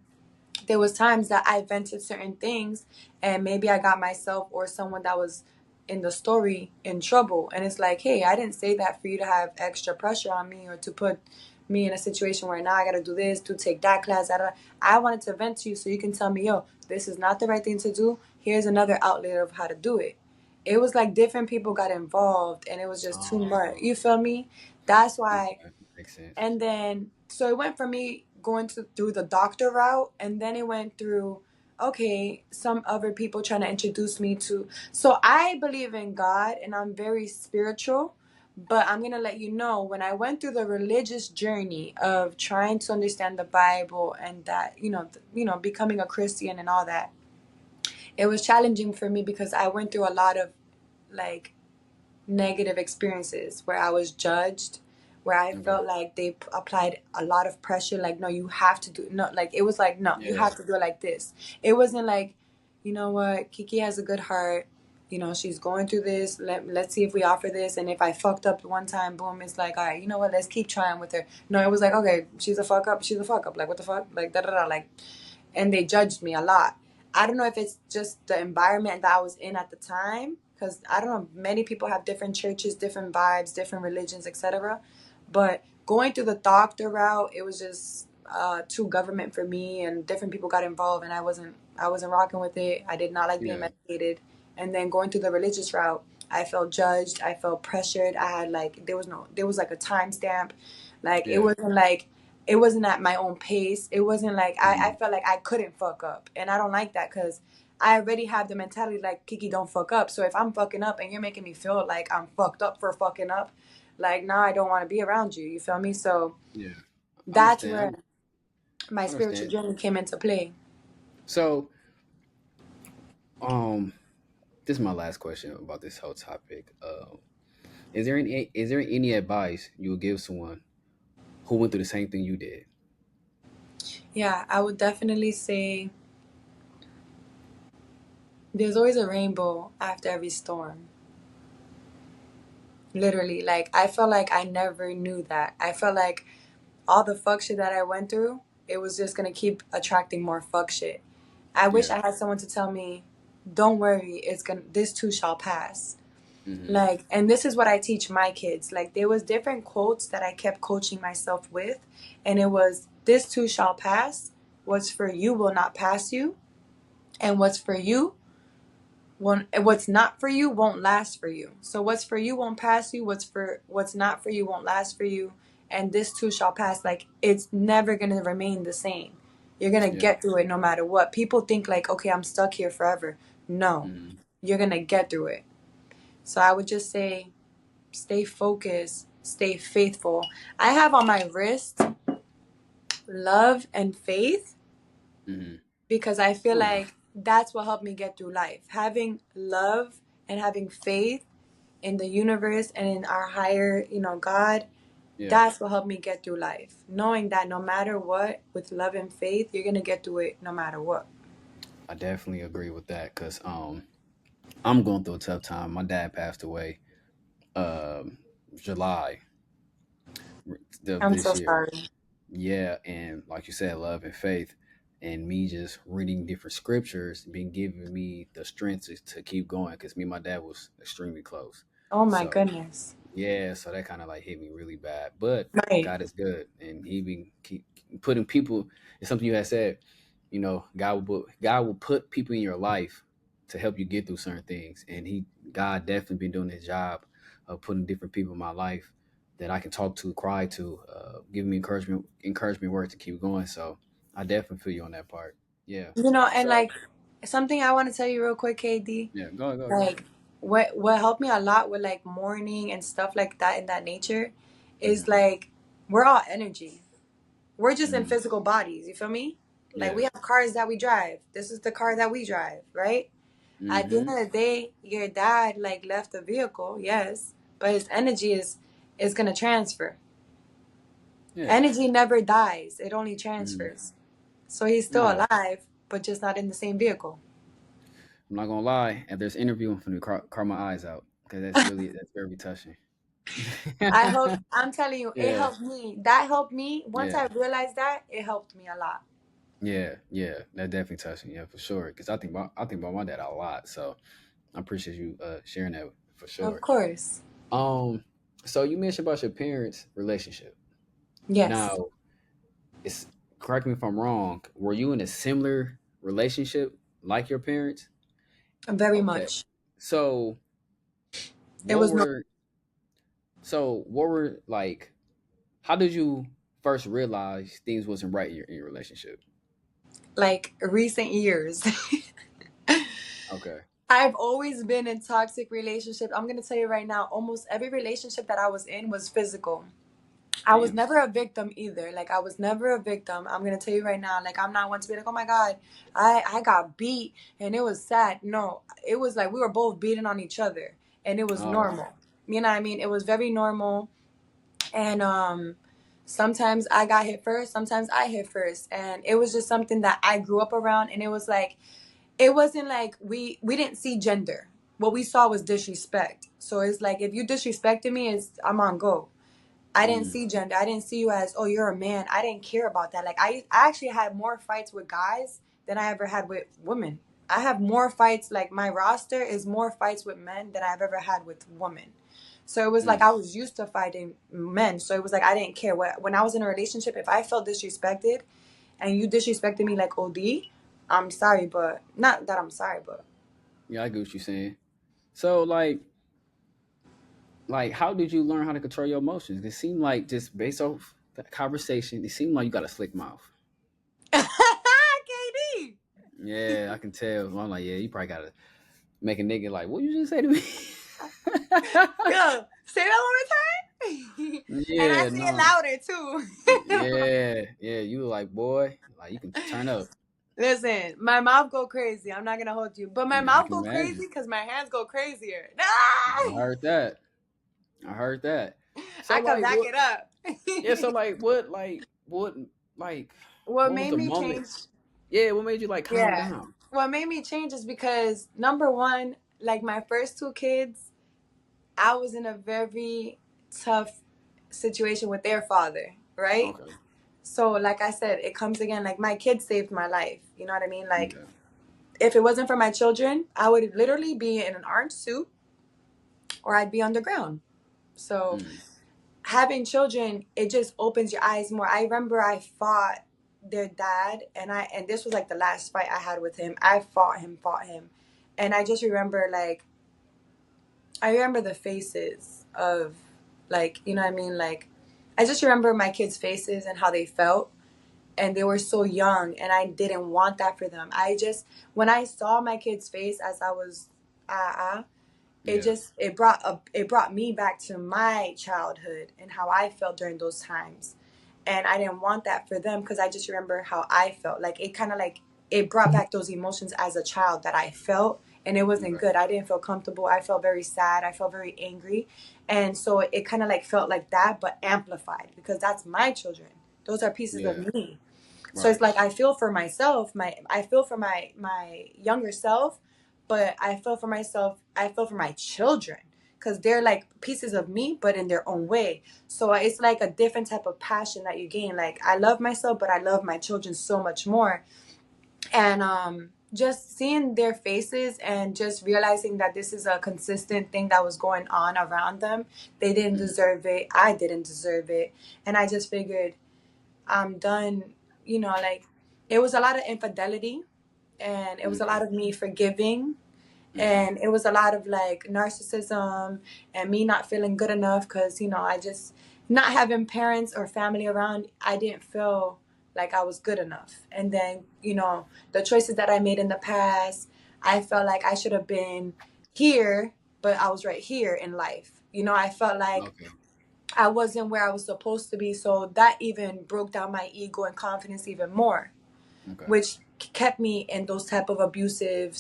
there was times that I vented certain things, and maybe I got myself or someone that was in the story in trouble, and it's like, hey, I didn't say that for you to have extra pressure on me or to put me in a situation where now I gotta do this to take that class. I wanted to vent to you so you can tell me, yo, this is not the right thing to do. Here's another outlet of how to do it. It was like different people got involved, and it was just too much. Oh, You feel me? That's why. okay, makes sense. And then, so it went from me going through the doctor route, and then it went through, okay, some other people trying to introduce me to. So I believe in God and I'm very spiritual, but I'm going to let you know, when I went through the religious journey of trying to understand the Bible and that, becoming a Christian and all that, it was challenging for me because I went through a lot of like negative experiences where I was judged, where I Okay. felt like they applied a lot of pressure. Like, no, you have to do, no, like, it was like, no, you Yeah. have to do it like this. It wasn't like, you know what, Kiki has a good heart. She's going through this. Let's see if we offer this. And if I fucked up one time, boom, it's like, all right, you know what, let's keep trying with her. No, it was like, okay, she's a fuck up. She's a fuck up. Like, what the fuck? Like, da da da. Like, and they judged me a lot. I don't know if it's just the environment that I was in at the time, because I don't know, many people have different churches, different vibes, different religions, etc. But going through the doctor route, it was just too government for me, and different people got involved, and I wasn't rocking with it. I did not like being Yeah. medicated. And then going through the religious route, I felt judged. I felt pressured. I had like there was like a timestamp, like Yeah. it wasn't at my own pace. It wasn't like I Mm, felt like I couldn't fuck up. And I don't like that because I already have the mentality like, Kiki, don't fuck up. So if I'm fucking up and you're making me feel like I'm fucked up for fucking up, like, now I don't want to be around you. You feel me? So yeah. I that's where understand. my I spiritual understand. journey came into play. So, um, this is my last question about this whole topic. Is there any advice you would give someone who went through the same thing you did? Yeah, I would definitely say there's always a rainbow after every storm. Literally. Like, I felt like I never knew that. I felt like all the fuck shit that I went through, it was just gonna keep attracting more fuck shit. I wish Yeah. I had someone to tell me, don't worry, this too shall pass. Hmm. Like, and this is what I teach my kids. Like, there was different quotes that I kept coaching myself with, and it was, this too shall pass. What's for you will not pass you, and what's not for you won't last for you. So what's for you won't pass you. What's not for you won't last for you, and this too shall pass. Like, it's never gonna remain the same. You're gonna Yeah. get through it no matter what. People think like, okay, I'm stuck here forever. No, Hmm. you're gonna get through it. So I would just say, stay focused, stay faithful. I have on my wrist love and faith, Hmm. because I feel Oh, like that's what helped me get through life. Having love and having faith in the universe and in our higher, God, Yeah, That's what helped me get through life. Knowing that no matter what, with love and faith, you're gonna get through it no matter what. I definitely agree with that because I'm going through a tough time. My dad passed away um July of I'm so this year. sorry. Yeah, and like you said, love and faith, and me just reading different scriptures, been giving me the strength to keep going because me and my dad was extremely close. Oh my So goodness. yeah, so that kind of like hit me really bad. But Right. God is good, and He been keep putting people. It's something you had said. God will put people in your life to help you get through certain things, and God definitely been doing His job of putting different people in my life that I can talk to, cry to, give me encouragement words to keep going. So I definitely feel you on that part. Yeah. And So like something I want to tell you real quick, KD. yeah, go ahead. Like what helped me a lot with like mourning and stuff like that in that nature is Hmm. like we're all energy. We're just in Hmm. physical bodies. You feel me? Like Yeah. we have cars that we drive. This is the car that we drive, right? At the end Hmm. of the day, your dad like left the vehicle, yes, but his energy is gonna transfer. Yeah. Energy never dies; it only Hmm. transfers. So he's still Nah. alive, but just not in the same vehicle. I'm not gonna lie. If there's interviewing for me, cry my eyes out because that's very touching. I hope I'm telling you, it Yeah, helped me. That helped me. Once I yeah, realized that, it helped me a lot. yeah, yeah. That definitely touched me. Yeah, for sure. Because I think about my dad a lot. So I appreciate you sharing that for Of sure. course. Um, so you mentioned about your parents' relationship. Yes, Now, it's correct me if I'm wrong. Were you in a similar relationship like your parents? very Okay. much. So It what was no were what were like? How did you first realize things wasn't right in your relationship? like recent years. Okay. I've always been in toxic relationships. I'm gonna tell you right now, almost every relationship that I was in was physical. I was Damn. never a victim either. Like I was never a victim. I'm gonna tell you right now. Like I'm not one to be like, oh my god, I got beat and it was sad. No, it was like we were both beating on each other, and it was Oh. normal. You know what I mean? It was very normal, and sometimes I got hit first, sometimes I hit first, and it was just something that I grew up around, and it was like it wasn't like we didn't see gender. What we saw was disrespect. So it's like if you disrespected me, it's I'm on go. I didn't Mm, see gender. I didn't see you as, oh, you're a man. I didn't care about that. Like I actually had more fights with guys than I ever had with women. I have more fights. Like my roster is more fights with men than I've ever had with women. So it was like mm. I was used to fighting men. So it was like I didn't care what when I was in a relationship. If I felt disrespected and you disrespected me like OD, I'm sorry, but not that I'm sorry, but Yeah, I get what you're saying. So how did you learn how to control your emotions? It seemed like just based off that conversation, it seemed like you got a slick mouth. KD. Yeah, I can tell. I'm like, yeah, you probably gotta make a nigga like, what you just say to me? Yo, say that one more time. And I Yeah, say it no. louder too. Yeah, yeah. You were like, boy, like you can turn up. Listen, my mouth go crazy. I'm not gonna hold you, but my Yeah, I mouth can go crazy imagine. because my hands go crazier. I heard that. I heard that. So I can like back what it up. yeah, so what like What what was made the me moment? change? Yeah, what made you like calm Yeah, down? what made me change is because number one, like my first two kids, I was in a very tough situation with their father, right? Okay. So, like I said, it comes again. Like my kids saved my life. You know what I mean? Like Okay. if it wasn't for my children, I would literally be in an orange suit or I'd be underground. So Mm, having children, it just opens your eyes more. I remember I fought their dad, and this was like the last fight I had with him. I fought him. And I just remember like I remember the faces of like, you know what I mean? Like I just remember my kids' faces and how they felt, and they were so young, and I didn't want that for them. I just when I saw my kid's face as I was it yeah. just it brought me back to my childhood and how I felt during those times, and I didn't want that for them because I just remember how I felt. Like it kind of like it brought back those emotions as a child that I felt, and it wasn't Okay. good. I didn't feel comfortable. I felt very sad. I felt very angry. And so it kind of like felt like that, but amplified because that's my children. Those are pieces of Yeah. me. So it's Right. like I feel for myself, I feel for my younger self, but I feel for my children because they're like pieces of me, but in their own way. So it's like a different type of passion that you gain. Like I love myself, but I love my children so much more. And just seeing their faces and just realizing that this is a consistent thing that was going on around them. They didn't Mm, deserve it. I didn't deserve it. And I just figured I'm done, like it was a lot of infidelity and it was a lot okay. of me forgiving Hmm. and it was a lot of like narcissism and me not feeling good enough because, I just not having parents or family around, I didn't feel like I was good enough. And then, the choices that I made in the past, I felt like I should have been here, but I was right here in life. I felt like Okay. I wasn't where I was supposed to be. So that even broke down my ego and confidence even more, Okay. which kept me in those type of abusive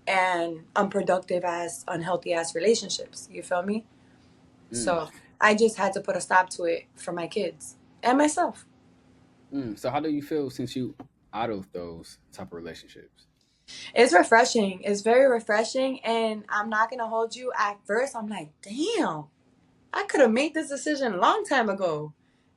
and unproductive as unhealthy ass relationships. You feel me? Mm, So I just had to put a stop to it for my kids and myself. So how do you feel since you out of those type of relationships? It's refreshing. It's very refreshing. And I'm not going to hold you. At first, I'm like, damn, I could have made this decision a long time ago.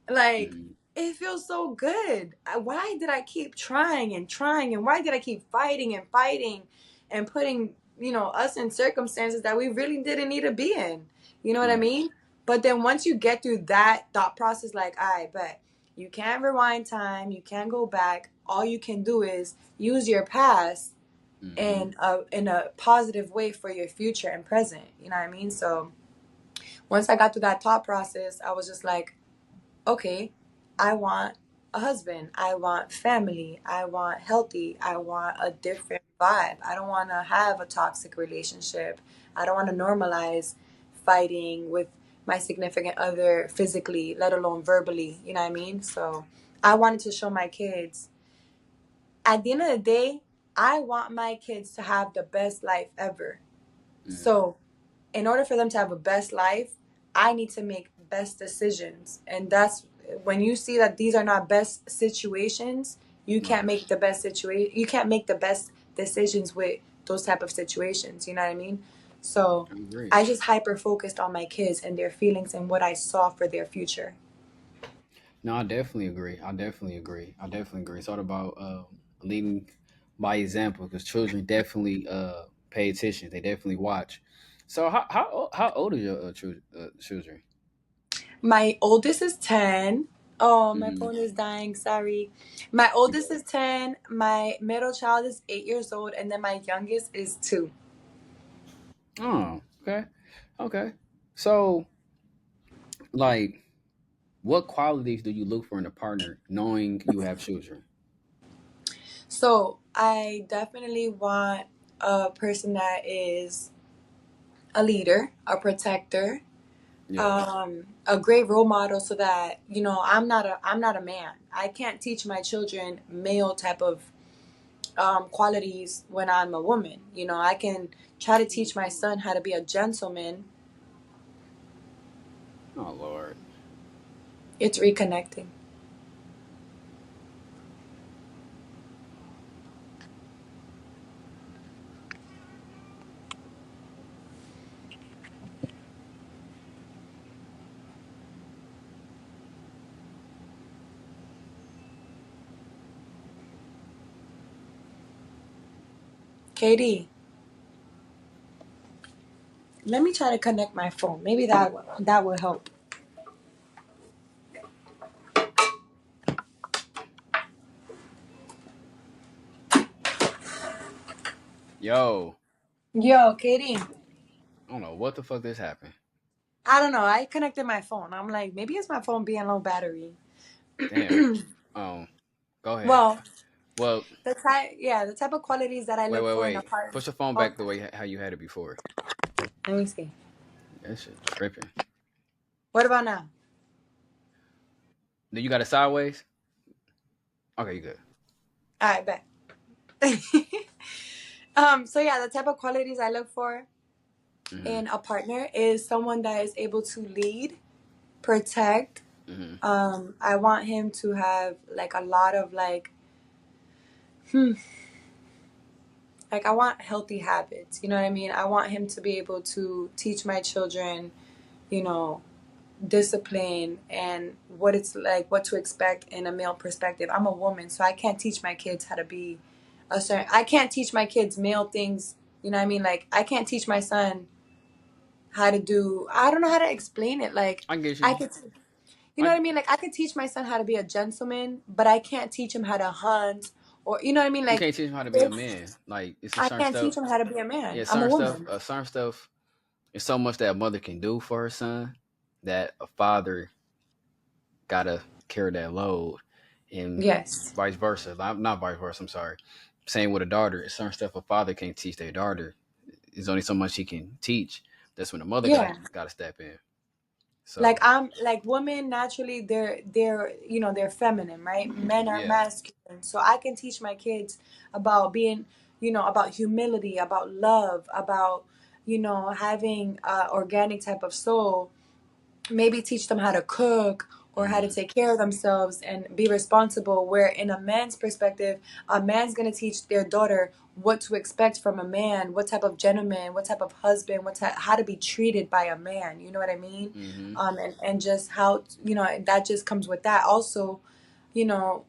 Like, Hmm. it feels so good. Why did I keep trying and trying? And why did I keep fighting and fighting and putting, us in circumstances that we really didn't need to be in? You know what I Right. mean? But then once you get through that thought process, like, I bet you can't rewind time, you can't go back. All you can do is use your past Hmm. in a positive way for your future and present. You know what I mean? So once I got through that thought process, I was just like, okay, I want a husband. I want family. I want healthy. I want a different vibe. I don't want to have a toxic relationship. I don't want to normalize fighting with my significant other physically, let alone verbally. You know what I mean? So I wanted to show my kids at the end of the day, I want my kids to have the best life ever. Hmm. So in order for them to have a best life, I need to make best decisions. And that's when you see that these are not best situations, you can't Right. make the best situation. You can't make the best decisions with those type of situations. You know what I mean? So I agree. I just hyper focused on my kids and their feelings and what I saw for their future. No, I definitely agree. I definitely agree. I definitely agree. It's all about leading by example because children definitely pay attention. They definitely watch. So how old are your children? My oldest is 10. Oh, my Hmm. phone is dying. Sorry. My oldest is 10. My middle child is 8 years old. And then my youngest is 2. Oh, okay, okay. So, like, what qualities do you look for in a partner, knowing you have children? So I definitely want a person that is a leader, a protector, Yeah. a great role model so that, I'm not a man. I can't teach my children male type of qualities when I'm a woman. I can try to teach my son how to be a gentleman. Oh Lord. It's reconnecting. Katie, let me try to connect my phone. Maybe that will help. Yo, Yo, Katie. I don't know what the fuck this happened. I don't know. I connected my phone. I'm like, maybe it's my phone being low battery. Damn. Um, go ahead. Well, Well, the type of qualities that I wait, look wait, for in a wait. partner. Put your phone Oh, back the way how you had it before. let me see. That shit tripping. What about now? Do you got it sideways? Okay, you good. All right, bet. So yeah, the type of qualities I look for Mm-hmm. in a partner is someone that is able to lead, protect. Mm-hmm. I want him to have like a lot of hmm, like I want healthy habits. You know what I mean? I want him to be able to teach my children, you know, discipline and what it's like, what to expect in a male perspective. I'm a woman, so I can't teach my kids how to be a certain. I can't teach my kids male things. You know what I mean? Like I can't teach my son how to do. I don't know how to explain it. Like I get I you. could, you know I what I mean? Like I could teach my son how to be a gentleman, but I can't teach him how to hunt or you know what I mean? You Like can't teach him how to be a it's, man. Like it's a I certain can't stuff. teach him how to be a Yeah, man. I'm a certain stuff. woman. Certain stuff. It's so much that a mother can do for her son that a father gotta carry that load, and Yes. vice versa. Not vice versa. I'm sorry. Same with a daughter. It's certain stuff a father can't teach their daughter. There's only so much he can teach. That's when the mother Yeah. gotta step in. Like So I'm like women naturally they're you know they're feminine, right? Men are yeah. masculine. So I can teach my kids about being, you know, about humility, about love, about you know having organic type of soul, maybe teach them how to cook or how to Mm-hmm. take care of themselves and be responsible, where in a man's perspective a man's going to teach their daughter what to expect from a man, what type of gentleman, what type of husband, what type, how to be treated by a man, you know what I mean? Mm-hmm. And just how you know that just comes with that also, you know,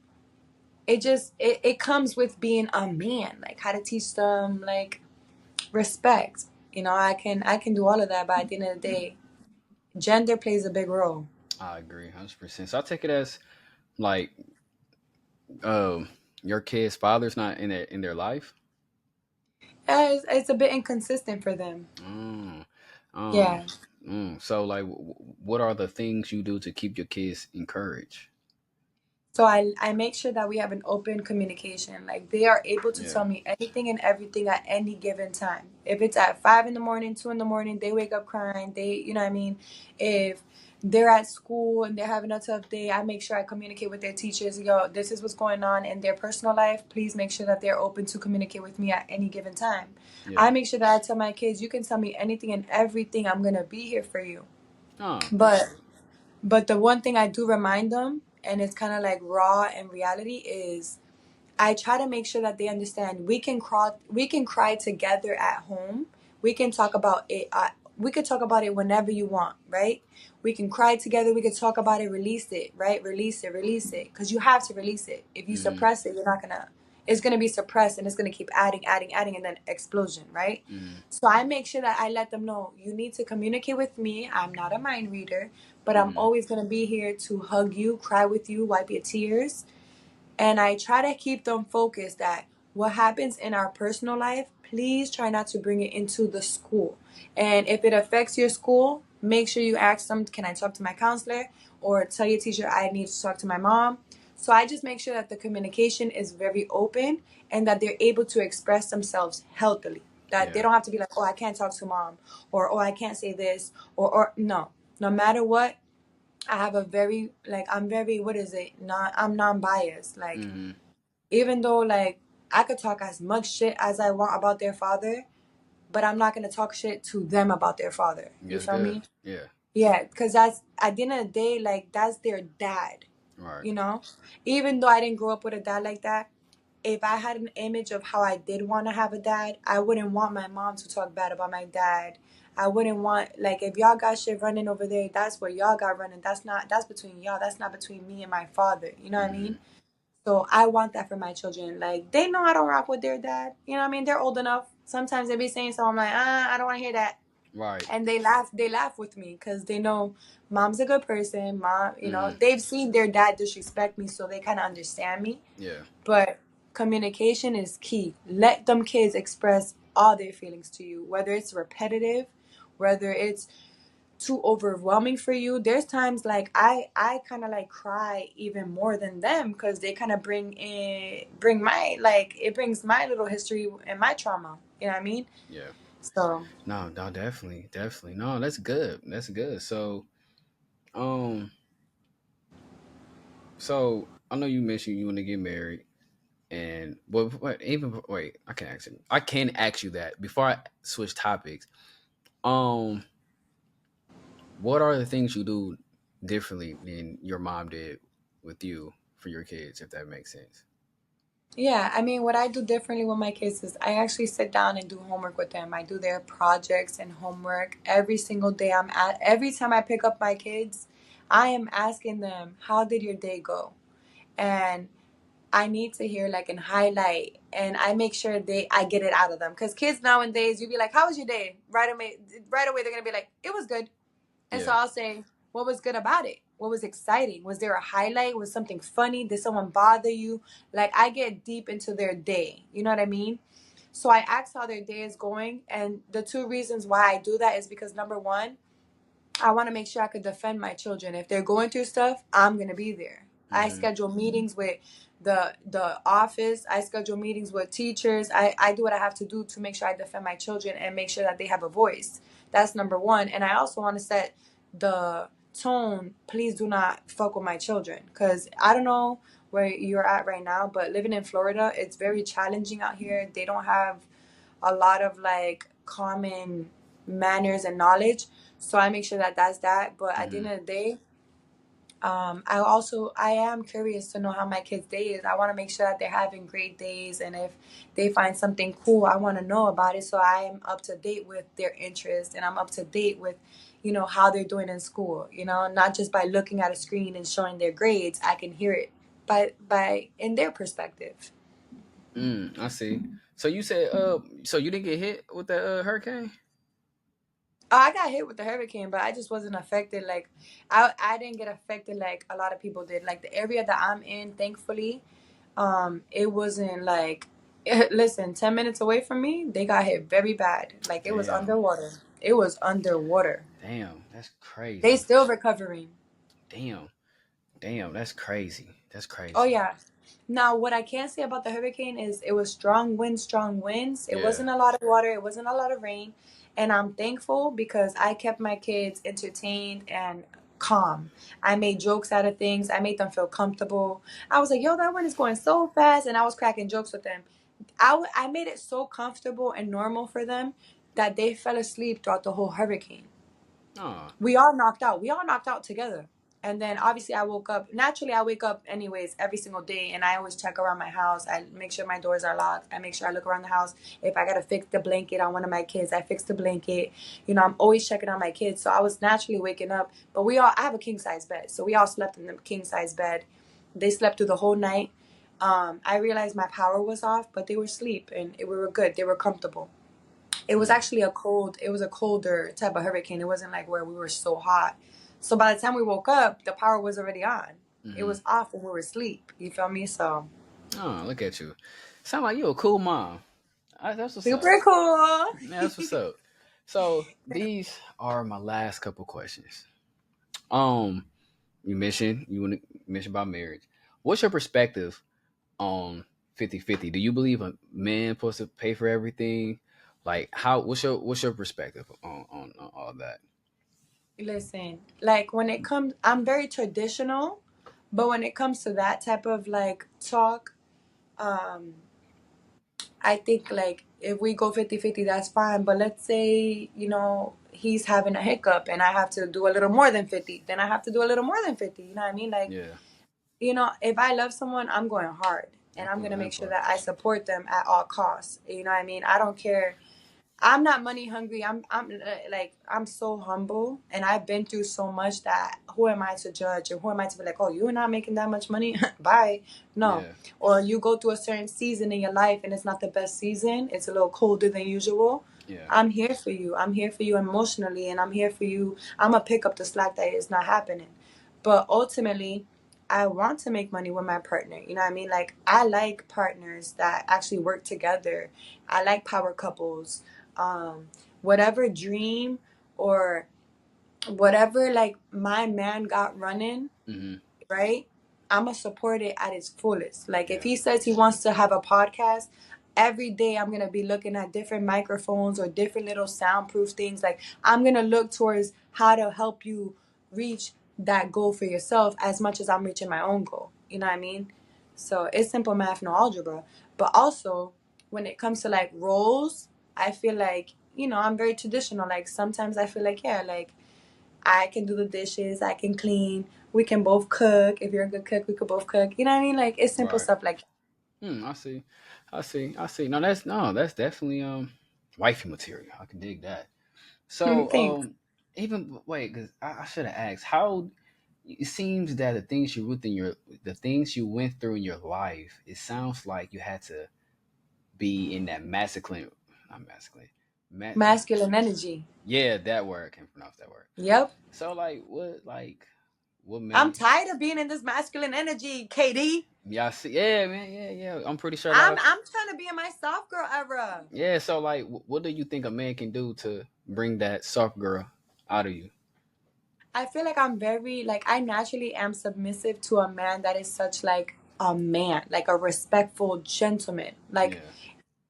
it comes with being a man, like how to teach them like respect. You know, I can do all of that, but at the end of the day gender plays a big role. I agree, 100%. So I take it as like, um, your kid's father's not in their life. Yeah, it's a bit inconsistent for them. Mm. Um. Yeah. So like, what are the things you do to keep your kids encouraged? So I make sure that we have an open communication. Like they are able to Yeah. tell me anything and everything at any given time. If it's at 5 in the morning, 2 in the morning, they wake up crying. They, you know what I mean? If they're at school and they're having a tough day, I make sure I communicate with their teachers. Yo, this is what's going on in their personal life. Please make sure that they're open to communicate with me at any given time. Yeah. I make sure that I tell my kids, you can tell me anything and everything. I'm gonna be here for you. Oh. But the one thing I do remind them, and it's kind of like raw and reality, is I try to make sure that they understand we can cry together at home. We can talk about it. We could talk about it whenever you want, right? We can cry together. We could talk about it, release it, right? Release it, because you have to release it. If you Mm-hmm. suppress it, you're not gonna. It's gonna be suppressed, and it's gonna keep adding, adding, adding, and then explosion, right? Mm-hmm. So I make sure that I let them know you need to communicate with me. I'm not a mind reader, but I'm Mm-hmm. always gonna be here to hug you, cry with you, wipe your tears, and I try to keep them focused that what happens in our personal life, please try not to bring it into the school. And if it affects your school, make sure you ask them, can I talk to my counselor? Or tell your teacher, I need to talk to my mom. So I just make sure that the communication is very open and that they're able to express themselves healthily. That they Yeah. don't have to be like, oh, I can't talk to mom, or oh, I can't say this, or no. No matter what, I have a very like I'm very what is it? Not I'm non-biased. Like Mm-hmm. even though like I could talk as much shit as I want about their father, but I'm not gonna talk shit to them about their father. You That's feel good. me? Yeah. Yeah, because that's at the end of the day, like that's their dad. Right. You know, even though I didn't grow up with a dad like that, if I had an image of how I did want to have a dad, I wouldn't want my mom to talk bad about my dad. I wouldn't want like if y'all got shit running over there, that's where y'all got running. That's between y'all. That's not between me and my father. You know what I Mm-hmm. mean? So I want that for my children. Like they know I don't rock with their dad. You know what I mean? They're old enough. Sometimes they be saying something I'm like, I don't want to hear that. Right. And they laugh with me because they know mom's a good person. Mom, you know, Mm-hmm. they've seen their dad disrespect me, so they kind of understand me. Yeah. But communication is key. Let them kids express all their feelings to you, whether it's repetitive, whether it's too overwhelming for you. There's times like I kind of like cry even more than them because they kind of bring my like it brings my little history and my trauma. You know what I mean? Yeah. So No, no, definitely, definitely. No, that's good. That's good. Um, so I know you mentioned you want to get married, And but even wait, I can ask you. I can ask you that before I switch topics. Um, what are the things you do differently than your mom did with you for your kids, if that makes sense? Yeah, I mean, what I do differently with my kids is I actually sit down and do homework with them. I do their projects and homework every single day. Every time I pick up my kids, I am asking them, "How did your day go?" And I need to hear like an highlight, and I make sure I get it out of them. Because kids nowadays, you be like, "How was your day?" Right away they're gonna be like, "It was good." And so Yeah. I'll say, what was good about it? What was exciting? Was there a highlight? Was something funny? Did someone bother you? Like, I get deep into their day. You know what I mean? So I ask how their day is going. And the two reasons why I do that is because number one, I want to make sure I could defend my children. If they're going through stuff, I'm gonna be there. I Mm-hmm. schedule meetings with the office. I schedule meetings with teachers. I do what I have to do to make sure I defend my children and make sure that they have a voice. That's number one. And I also want to set the tone. Please do not fuck with my children, because I don't know where you're at right now, but living in Florida, it's very challenging out here. They don't have a lot of like common manners and knowledge. So I make sure that that's that. But at the Mm-hmm. end of the day, I am curious to know how my kids' day is. I want to make sure that they're having great days, and if they find something cool, I want to know about it. So I am up to date with their interests, and I'm up to date with, how they're doing in school. Not just by looking at a screen and showing their grades. I can hear it by in their perspective. I see. So you said, so you didn't get hit with the hurricane? Oh, I got hit with the hurricane, but I just wasn't affected. Like, I didn't get affected like a lot of people did. Like the area that I'm in, thankfully, it wasn't like, listen, 10 minutes away from me, they got hit very bad. Like it was Damn. underwater. It was underwater. Damn. That's They crazy. still recovering. Damn. Damn. That's crazy. That's Oh crazy. yeah. Now, what I can say about the hurricane is it was strong winds, strong winds. It Yeah. wasn't a lot of water, it wasn't a lot of rain. And I'm thankful because I kept my kids entertained and calm. I made jokes out of things. I made them feel comfortable. I was like, yo, that one is going so fast. And I was cracking jokes with them. I made it so comfortable and normal for them that they fell asleep throughout the whole hurricane. Oh. We all knocked out. We all knocked out together. And then obviously I woke up. Naturally, I wake up anyways every single day, and I always check around my house. I make sure my doors are locked. I make sure I look around the house. If I gotta fix the blanket on one of my kids, I fix the blanket. I'm always checking on my kids. So I was naturally waking up. But I have a king size bed, so we all slept in the king size bed. They slept through the whole night. I realized my power was off, but they were asleep, and we were good. They were comfortable. It was Mm. actually it was a colder type of hurricane. It wasn't like where we were so hot. So by the time we woke up, the power was already on. It Mm-hmm. was off when we were asleep. You feel me? So Oh, look at you. Sound like you a cool mom. That's what's up. super cool. Yeah, that's what's up. So these are my last couple questions. Um, you mentioned about marriage. What's your perspective on 50-50? Do you believe a man supposed to pay for everything? Like how what's your perspective on all that? Listen, like when it comes, I'm very traditional, but when it comes to that type of like talk, um, I think like if we go 50-50, that's fine. But let's say, he's having a hiccup and I have to do a little more than 50, then I have to do a little more than 50. You know what I mean? Like, Yeah, if I love someone, I'm going hard, I and I'm feel going to that make sure part. that I support them at all costs. You know what I mean? I don't care. I'm not money hungry. I'm so humble, and I've been through so much that who am I to judge, or who am I to be like, oh, you're not making that much money? Bye. No. Yeah, Or you go through a certain season in your life and it's not the best season. It's a little colder than usual. yeah. I'm here for you. I'm here for you emotionally, and I'm here for you. I'm gonna pick up the slack that is not happening. But ultimately, I want to make money with my partner. You know what I mean? Like I like partners that actually work together. I like power couples. Whatever dream or whatever like my man got running, Mm-hmm. right? I'm gonna support it at its fullest. Like if Yeah, he says he wants to have a podcast, every day I'm gonna be looking at different microphones or different little soundproof things. Like I'm gonna look towards how to help you reach that goal for yourself as much as I'm reaching my own goal. You know what I mean? So it's simple math, no algebra. But also, when it comes to like roles, I feel like, I'm very traditional. Like sometimes I feel like, yeah, like I can do the dishes, I can clean, we can both cook. If you're a good cook, we could both cook. You know what I mean? Like it's simple Right. stuff like I see. I see. No, that's definitely wifey material. I can dig that. that. So Thanks. even wait, because I should have asked how. It seems that the things you went through in your life, it sounds like you had to be in that masculine, not masculine, ma- Masculine energy. yeah, that word. I can't pronounce that word. Yep. So what I'm made tired of being in this masculine energy, Katie. y'all see? Yeah, man, yeah. I'm pretty sure a lot I'm of I'm trying to be in my soft girl era. yeah. So what do you think a man can do to bring that soft girl out of you? I feel like I'm very like I naturally am submissive to a man that is such like a man, like a respectful gentleman. Like,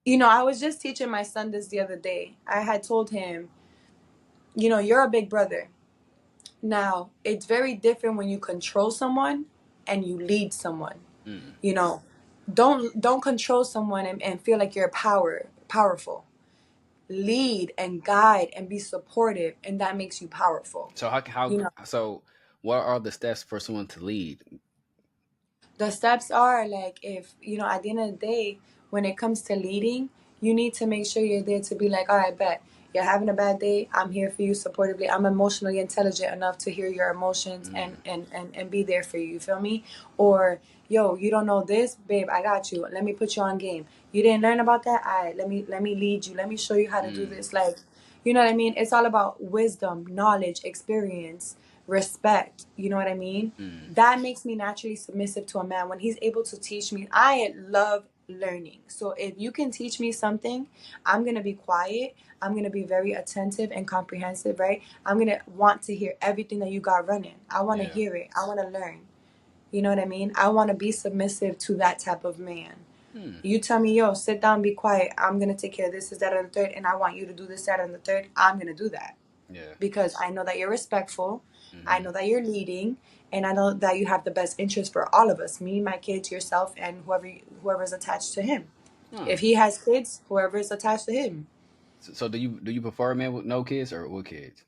Yeah. I was just teaching my son this the other day. I had told him, you're a big brother. Now, it's very different when you control someone and you lead someone. Mm, You know, don't control someone and feel like you're powerful. Lead and guide and be supportive, and that makes you powerful. so how You know, so what are the steps for someone to lead? the steps are like if at the end of the day, when it comes to leading, you need to make sure you're there to be like, all right, bet you're having a bad day, I'm here for you supportively, I'm emotionally intelligent enough to hear your emotions and Mm, be there for you, you feel me? Or yo, you don't know this, babe, I got you, let me put you on game. You didn't learn about that, all right, let me lead you, let me show you how to do mm, this. Like, you know what I mean? It's all about wisdom, knowledge, experience, respect, you know what I mean? mm, That makes me naturally submissive to a man when he's able to teach me. I love learning. So if you can teach me something, I'm going to be quiet. I'm going to be very attentive and comprehensive, right? I'm going to want to hear everything that you got running. I want to yeah. hear it. I want to learn. You know what I mean? I want to be submissive to that type of man. Hmm. You tell me, yo, sit down, be quiet. I'm going to take care of this, is that, and the third, and I want you to do this, that, and the third. I'm going to do that Yeah. because I know that you're respectful. I Mm-hmm. know that you're leading, and I know that you have the best interest for all of us, me, my kids, yourself, and whoever's attached to him. Huh. If he has kids, whoever is attached to him. So do you prefer a man with no kids or with kids?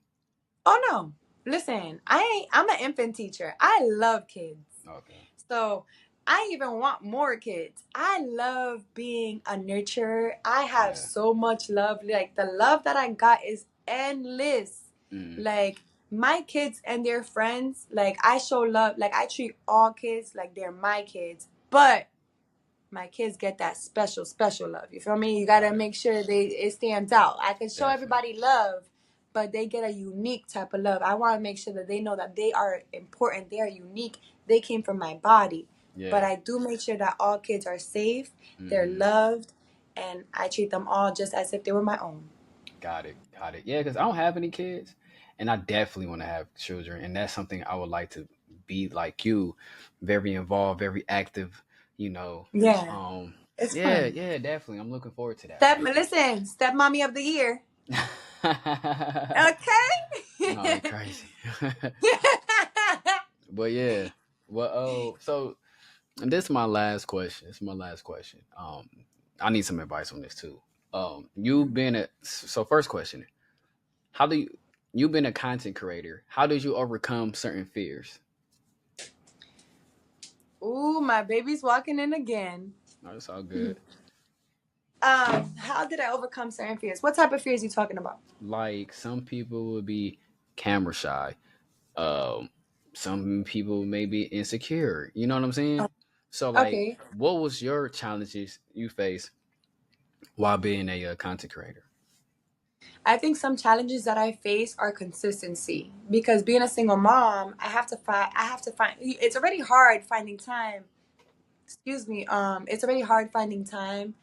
Oh no. Listen, I'm an infant teacher. I love kids. Okay. So I even want more kids. I love being a nurturer. I have Yeah. so much love. Like the love that I got is endless. Mm. Like my kids and their friends, like I show love. Like I treat all kids like they're my kids. But my kids get that special love. You feel me? You gotta Got it. make sure it stands out. I can show Definitely. everybody love, but they get a unique type of love. I want to make sure that they know that they are important. They are unique. They came from my body, but Yeah. I do make sure that all kids are safe. They're Mm-hmm. loved, and I treat them all just as if they were my own. Got it. Got it. Yeah, because I don't have any kids, and I definitely want to have children, and that's something I would like to be like you, very involved, very active. You know. Yeah, Um. it's Yeah. fun. Yeah. Definitely. I'm looking forward to that. Step mommy of the year. No, you Okay. crazy. But yeah. Well, oh, so and this is my last question. This is my last question. I need some advice on this too. You've been a so first question. How do you've been a content creator? How did you overcome certain fears? Ooh, my baby's walking in again. No, it's all good. How did I overcome certain fears? What type of fears are you talking about? Like some people would be camera shy. Um, some people may be insecure. You know what I'm saying? So like, Okay. what was your challenges you faced while being a content creator? I think some challenges that I face are consistency because being a single mom, I have to find it's already hard finding time. Excuse me. It's already hard finding time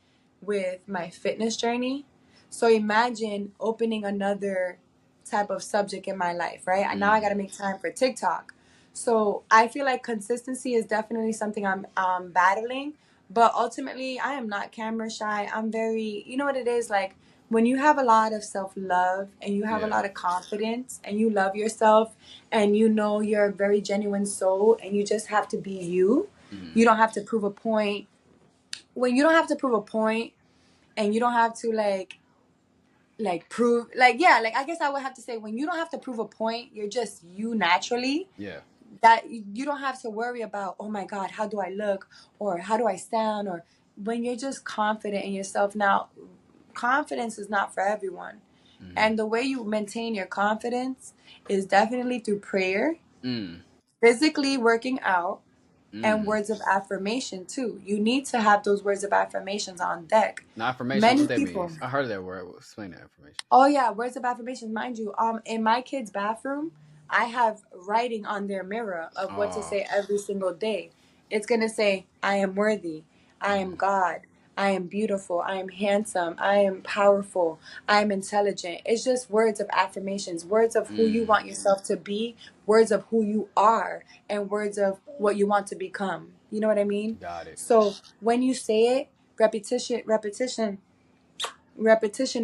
with my fitness journey. So imagine opening another type of subject in my life, right? And now I got to Mm, make time for TikTok. So I feel like consistency is definitely something I'm battling. But ultimately, I am not camera shy. I'm very, you know what it is like when you have a lot of self love and you have a yeah. lot of confidence and you love yourself and you know you're a very genuine soul and you just have to be you. You don't have to prove a point. When you don't have to prove a point, and you don't have to prove, yeah, I guess I would have to say, when you don't have to prove a point, you're just you naturally, Yeah. that you don't have to worry about, oh my god, how do I look, or how do I sound, or when you're just confident in yourself. Now, confidence is not for everyone, Mm-hmm. and the way you maintain your confidence is definitely through prayer, Mm. physically working out, and Mm. words of affirmation too. You need to have those words of affirmations on deck. Now, affirmation, Many what that people. means? I heard of that word. Explain that affirmation. Oh yeah, words of affirmation. Mind you, in my kids' bathroom, I have writing on their mirror of what to Oh. say every single day. It's gonna say, "I am worthy. I am God. I am beautiful. I am handsome. I am powerful. I am intelligent." It's just words of affirmations, words of who you Mm. want yourself to be, words of who you are, and words of what you want to become. You know what I mean? Got it. So when you say it, repetition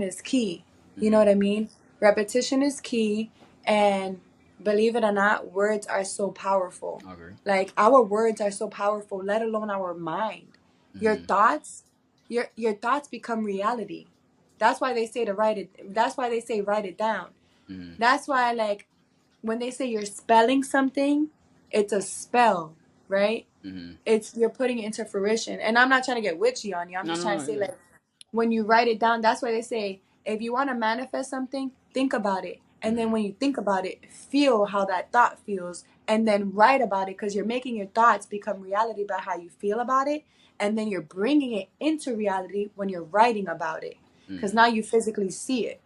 is key. You know Mm-hmm. what I mean? Repetition is key. And believe it or not, words are so powerful. I agree. Like, our words are so powerful, let alone our mind. Your Mm-hmm. thoughts, your thoughts become reality. That's why they say to write it. That's why they say write it down. Mm-hmm. That's why, when they say you're spelling something, it's a spell, right? Mm-hmm. It's, you're putting it into fruition. And I'm not trying to get witchy on you. I'm No, just no, trying to no. say, Yeah. when you write it down, that's why they say, if you want to manifest something, think about it. And then Mm-hmm. when you think about it, feel how that thought feels, and then write about it, because you're making your thoughts become reality by how you feel about it. And then you're bringing it into reality when you're writing about it, because Mm-hmm. now you physically see it.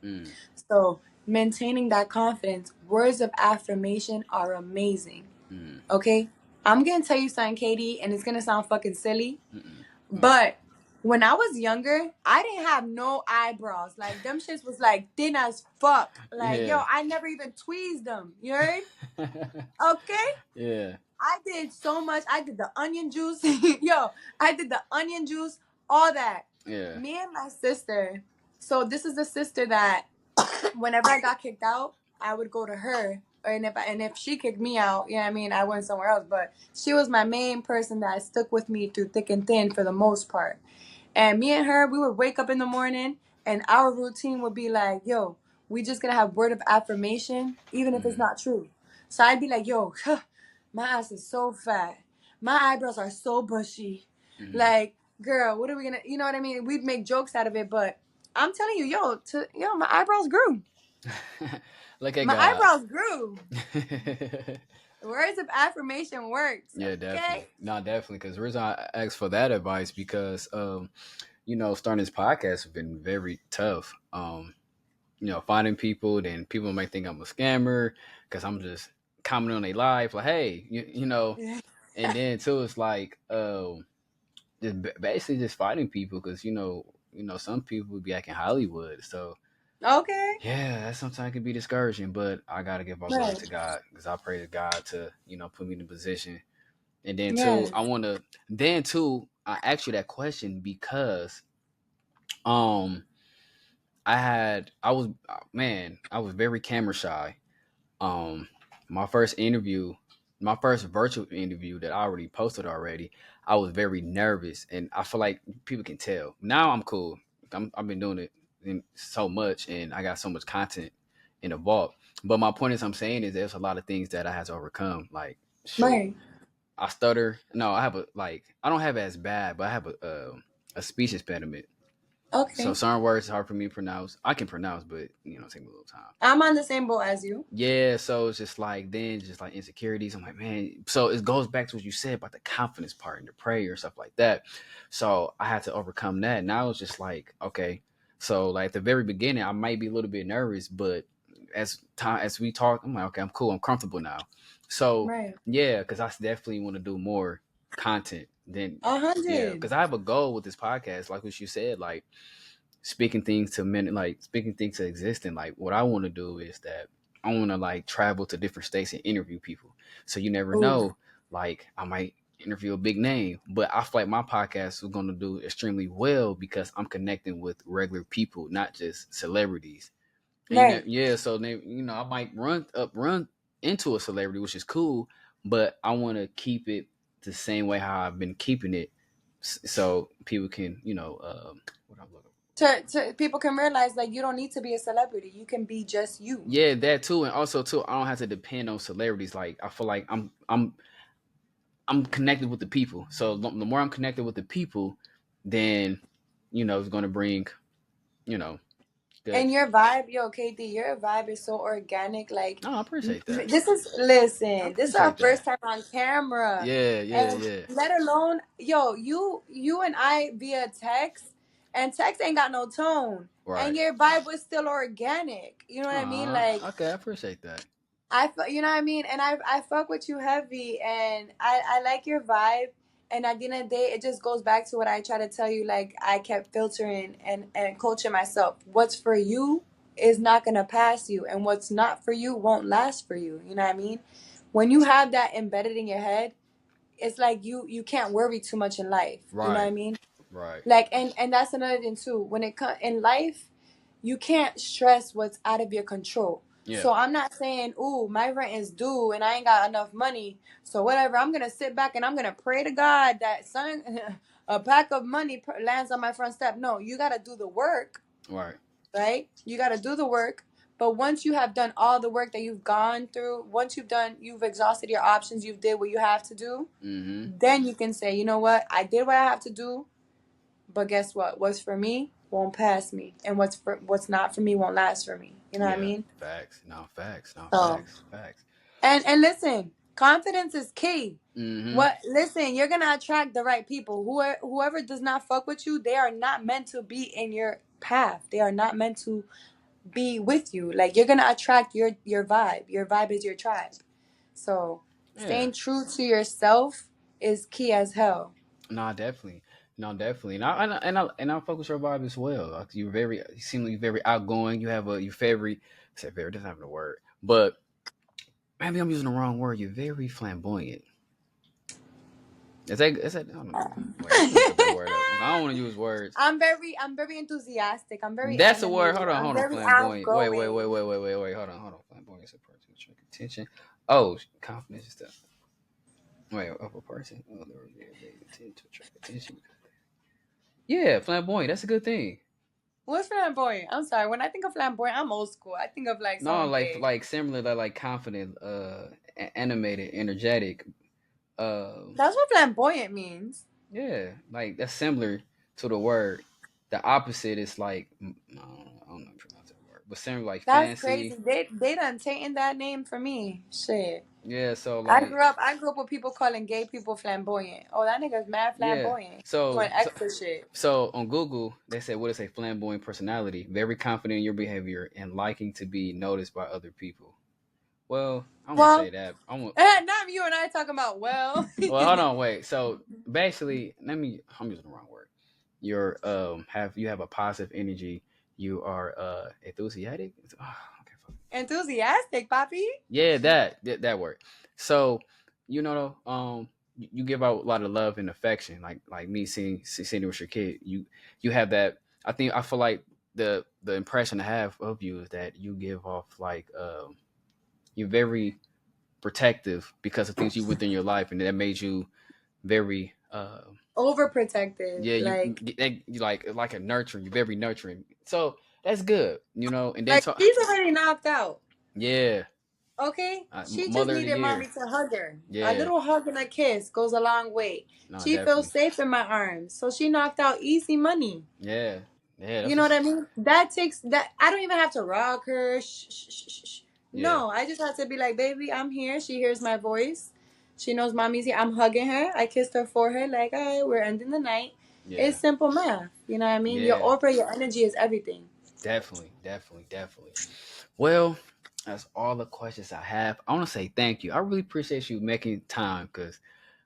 Mm-hmm. So, maintaining that confidence, words of affirmation are amazing. Mm-hmm. Okay? I'm going to tell you something, Katie, and it's going to sound fucking silly. Mm-hmm. No. But when I was younger, I didn't have no eyebrows. Like, them shits was like thin as fuck. Like, yo, Yeah. I never even tweezed them. You heard? Okay? Yeah. I did so much. I did the onion juice. Yo, I did the onion juice, all that. Yeah. Me and my sister. So this is the sister that whenever I got kicked out, I would go to her. And if she kicked me out, yeah, I mean, I went somewhere else. But she was my main person that stuck with me through thick and thin for the most part. And me and her, we would wake up in the morning, and our routine would be like, yo, we just gonna have word of affirmation, even if it's Mm-hmm. not true. So I'd be like, yo, my ass is so fat. My eyebrows are so bushy. Mm-hmm. Like, girl, what are we gonna, you know what I mean? We'd make jokes out of it, but I'm telling you, yo, my eyebrows grew. Look at My God. eyebrows grew. Words of affirmation works, Yeah, definitely. okay? No, definitely. Because the reason I asked for that advice because starting this podcast has been very tough. Finding people, then people might think I'm a scammer because I'm just commenting on their life, like, hey, and then too, it's like, basically just fighting people because some people be acting Hollywood, so Okay. yeah, that sometimes can be discouraging. But I gotta give my glory Right. to God because I pray to God to put me in a position. And then too, Yes. I want to. Then too, I asked you that question because um I was very camera shy. Um, my first interview, my first virtual interview that I already posted already, I was very nervous, and I feel like people can tell. Now I'm cool. I've been doing it so much, and I got so much content in the vault. But my point is, I'm saying is there's a lot of things that I had to overcome. Like, shoot, Right. I stutter. No, I have I don't have it as bad, but I have a speech impediment. So Okay. certain words are hard for me to pronounce. I can pronounce, but take me a little time. I'm on the same boat as you. Yeah, so it's just like then just like insecurities. I'm like, man. So it goes back to what you said about the confidence part and the prayer and stuff like that. So I had to overcome that. Now it's just like, okay. So like at the very beginning, I might be a little bit nervous, but as we talk, I'm like, okay, I'm cool. I'm comfortable now. So Right. yeah, because I definitely want to do more content. Then A yeah, hundred. because I have a goal with this podcast, like what you said, like speaking things to men, like speaking things to existence. Like what I want to do is that I want to like travel to different states and interview people. So you never Ooh. know. Like I might interview a big name, but I feel like my podcast is going to do extremely well because I'm connecting with regular people, not just celebrities. And Right. yeah. So then I might run into a celebrity, which is cool, but I want to keep it. the same way how I've been keeping it, so people can, what I'm looking. To people can realize like you don't need to be a celebrity. You can be just you. Yeah, that too, and also too, I don't have to depend on celebrities. Like I feel like I'm connected with the people. So the more I'm connected with the people, then it's going to bring you know good. And your vibe, yo, KD, your vibe is so organic. Like, No, I appreciate that. I listen, this is our appreciate first that. time on camera. Yeah, yeah, And yeah. let alone, yo, you and I via text, and text ain't got no tone. And Right. your vibe was still organic. You know what I mean? Like, Okay, I appreciate that. you know what I mean? And I fuck with you heavy, and I like your vibe. And at the end of the day, it just goes back to what I try to tell you. Like, I kept filtering and coaching myself. What's for you is not gonna pass you, and what's not for you won't last for you. You know what I mean? When you have that embedded in your head, it's like you can't worry too much in life. You know what I Right, mean? right. Like, and that's another thing too. When it comes in life, you can't stress what's out of your control. Yeah, So I'm not saying, "Ooh, my rent is due and I ain't got enough money, so whatever." I'm gonna sit back and I'm gonna pray to God that some a pack of money lands on my front step. No, you gotta do the work, right. right? You gotta do the work. But once you have done all the work that you've gone through, once you've exhausted your options, you've did what you have to do, Mm-hmm. then you can say, you know what, I did what I have to do. But guess what? What's for me won't pass me, and what's not for me won't last for me. You know what I Yeah, mean? facts. No facts. No So facts. Facts. and listen, confidence is key. Mm-hmm. What listen, you're gonna attract the right people. Whoever does not fuck with you, they are not meant to be in your path. They are not meant to be with you. Like you're gonna attract your vibe. Your vibe is your tribe. So Yeah. staying true to yourself is key as hell. No, definitely. No, definitely. And I focus your vibe as well. Like you seem like you're very outgoing. You have your favorite. I said very. Doesn't have the word, but maybe I'm using the wrong word. You're very flamboyant. Is that? I don't know. Wait, let me look up that word up. I don't want to use words. I'm very enthusiastic. I'm very That's a word. animated. Hold on, I'm hold on. very Flamboyant. Wait, wait, wait, outgoing. wait, wait, wait, wait. Hold on, hold on. Flamboyant is a person who attract attention. Oh, confidence and stuff. Wait, of a person. Oh, they tend to attract attention. Yeah, flamboyant. That's a good thing. What's flamboyant? I'm sorry. When I think of flamboyant, I'm old school. I think of like No, someone like gay. like similar to like confident, animated, energetic. That's what flamboyant means. Yeah, like that's similar to the word. The opposite is like I don't know how to pronounce that word, but similar like That's crazy. fancy. They done taken that name for me. Shit. Yeah, so I like grew up. I grew up with people calling gay people flamboyant. Oh, that nigga's mad yeah, flamboyant. so Doing so extra shit. so on Google they say what is a flamboyant personality? Very confident in your behavior and liking to be noticed by other people. Well, I won't say Well, that. I won't. not you and I talking about well. Well, hold on, wait. So basically, I'm using the wrong word. You have a positive energy. You are enthusiastic. Okay, fuck. Enthusiastic, Poppy. Yeah, that word. So you give out a lot of love and affection. Like me seeing you with your kid. You have that. I feel like the impression I have of you is that you give off like you're very protective because of things you went through in your life, and that made you very Overprotective. yeah Like you like a nurturing. You're very nurturing, so that's good, and then Like talk. she's already knocked out. Yeah, Okay? She just mother of the needed mommy year. to hug her. A Yeah, little hug and a kiss goes a long way. no, She feels definitely. safe in my arms. So she knocked out easy money. Yeah, yeah, You that's know what what's. I mean? That takes that I don't even have to rock her. Shh, shh, shh, shh, shh. Yeah, No, I just have to be like, baby, I'm here. She hears my voice. She knows mommy's here. I'm hugging her. I kissed her forehead like, all right, we're ending the night. yeah, It's simple math. You know what I mean? Your yeah, aura, your energy is everything. definitely, definitely, definitely. Well, that's all the questions I have. I want to say thank you. I really appreciate you making time because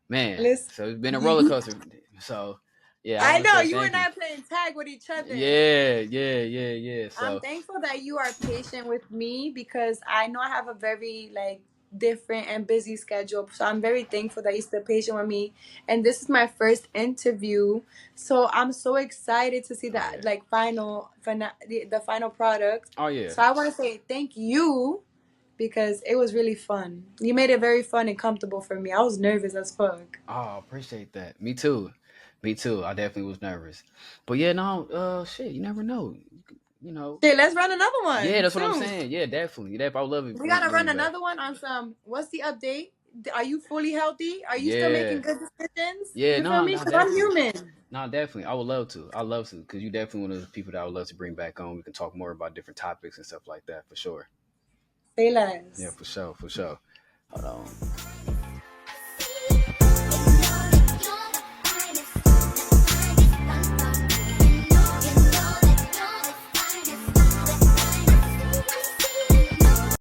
man, so it's been a roller Listen. coaster. So yeah, I I want to know say you thank and you. I playing tag with each other. Yeah, yeah, yeah, yeah. I'm So thankful that you are patient with me because I know I have a very like different and busy schedule. So I'm very thankful that you're still patient with me. And this is my first interview. So I'm so excited to see oh that yeah, like the final product. oh yeah, So I want to say thank you because it was really fun. You made it very fun and comfortable for me. I was nervous as fuck. Oh, appreciate that. Me too. Me too. I definitely was nervous. But yeah, no, shit, you never know. You know. Okay, let's run another Yeah, one that's what I'm soon. saying. Yeah, definitely. I would love it We gotta bring run you back. another one on some. What's the update? Are you fully healthy? Are you still Yeah. making good decisions? Yeah, You feel no, me? no, Because I'm definitely. human. No, definitely. I would love to. I love to, because you definitely one of the people that I would love to bring back on. We can talk more about different topics and stuff like that for sure. Say Yeah, less. for sure, for sure. Hold on.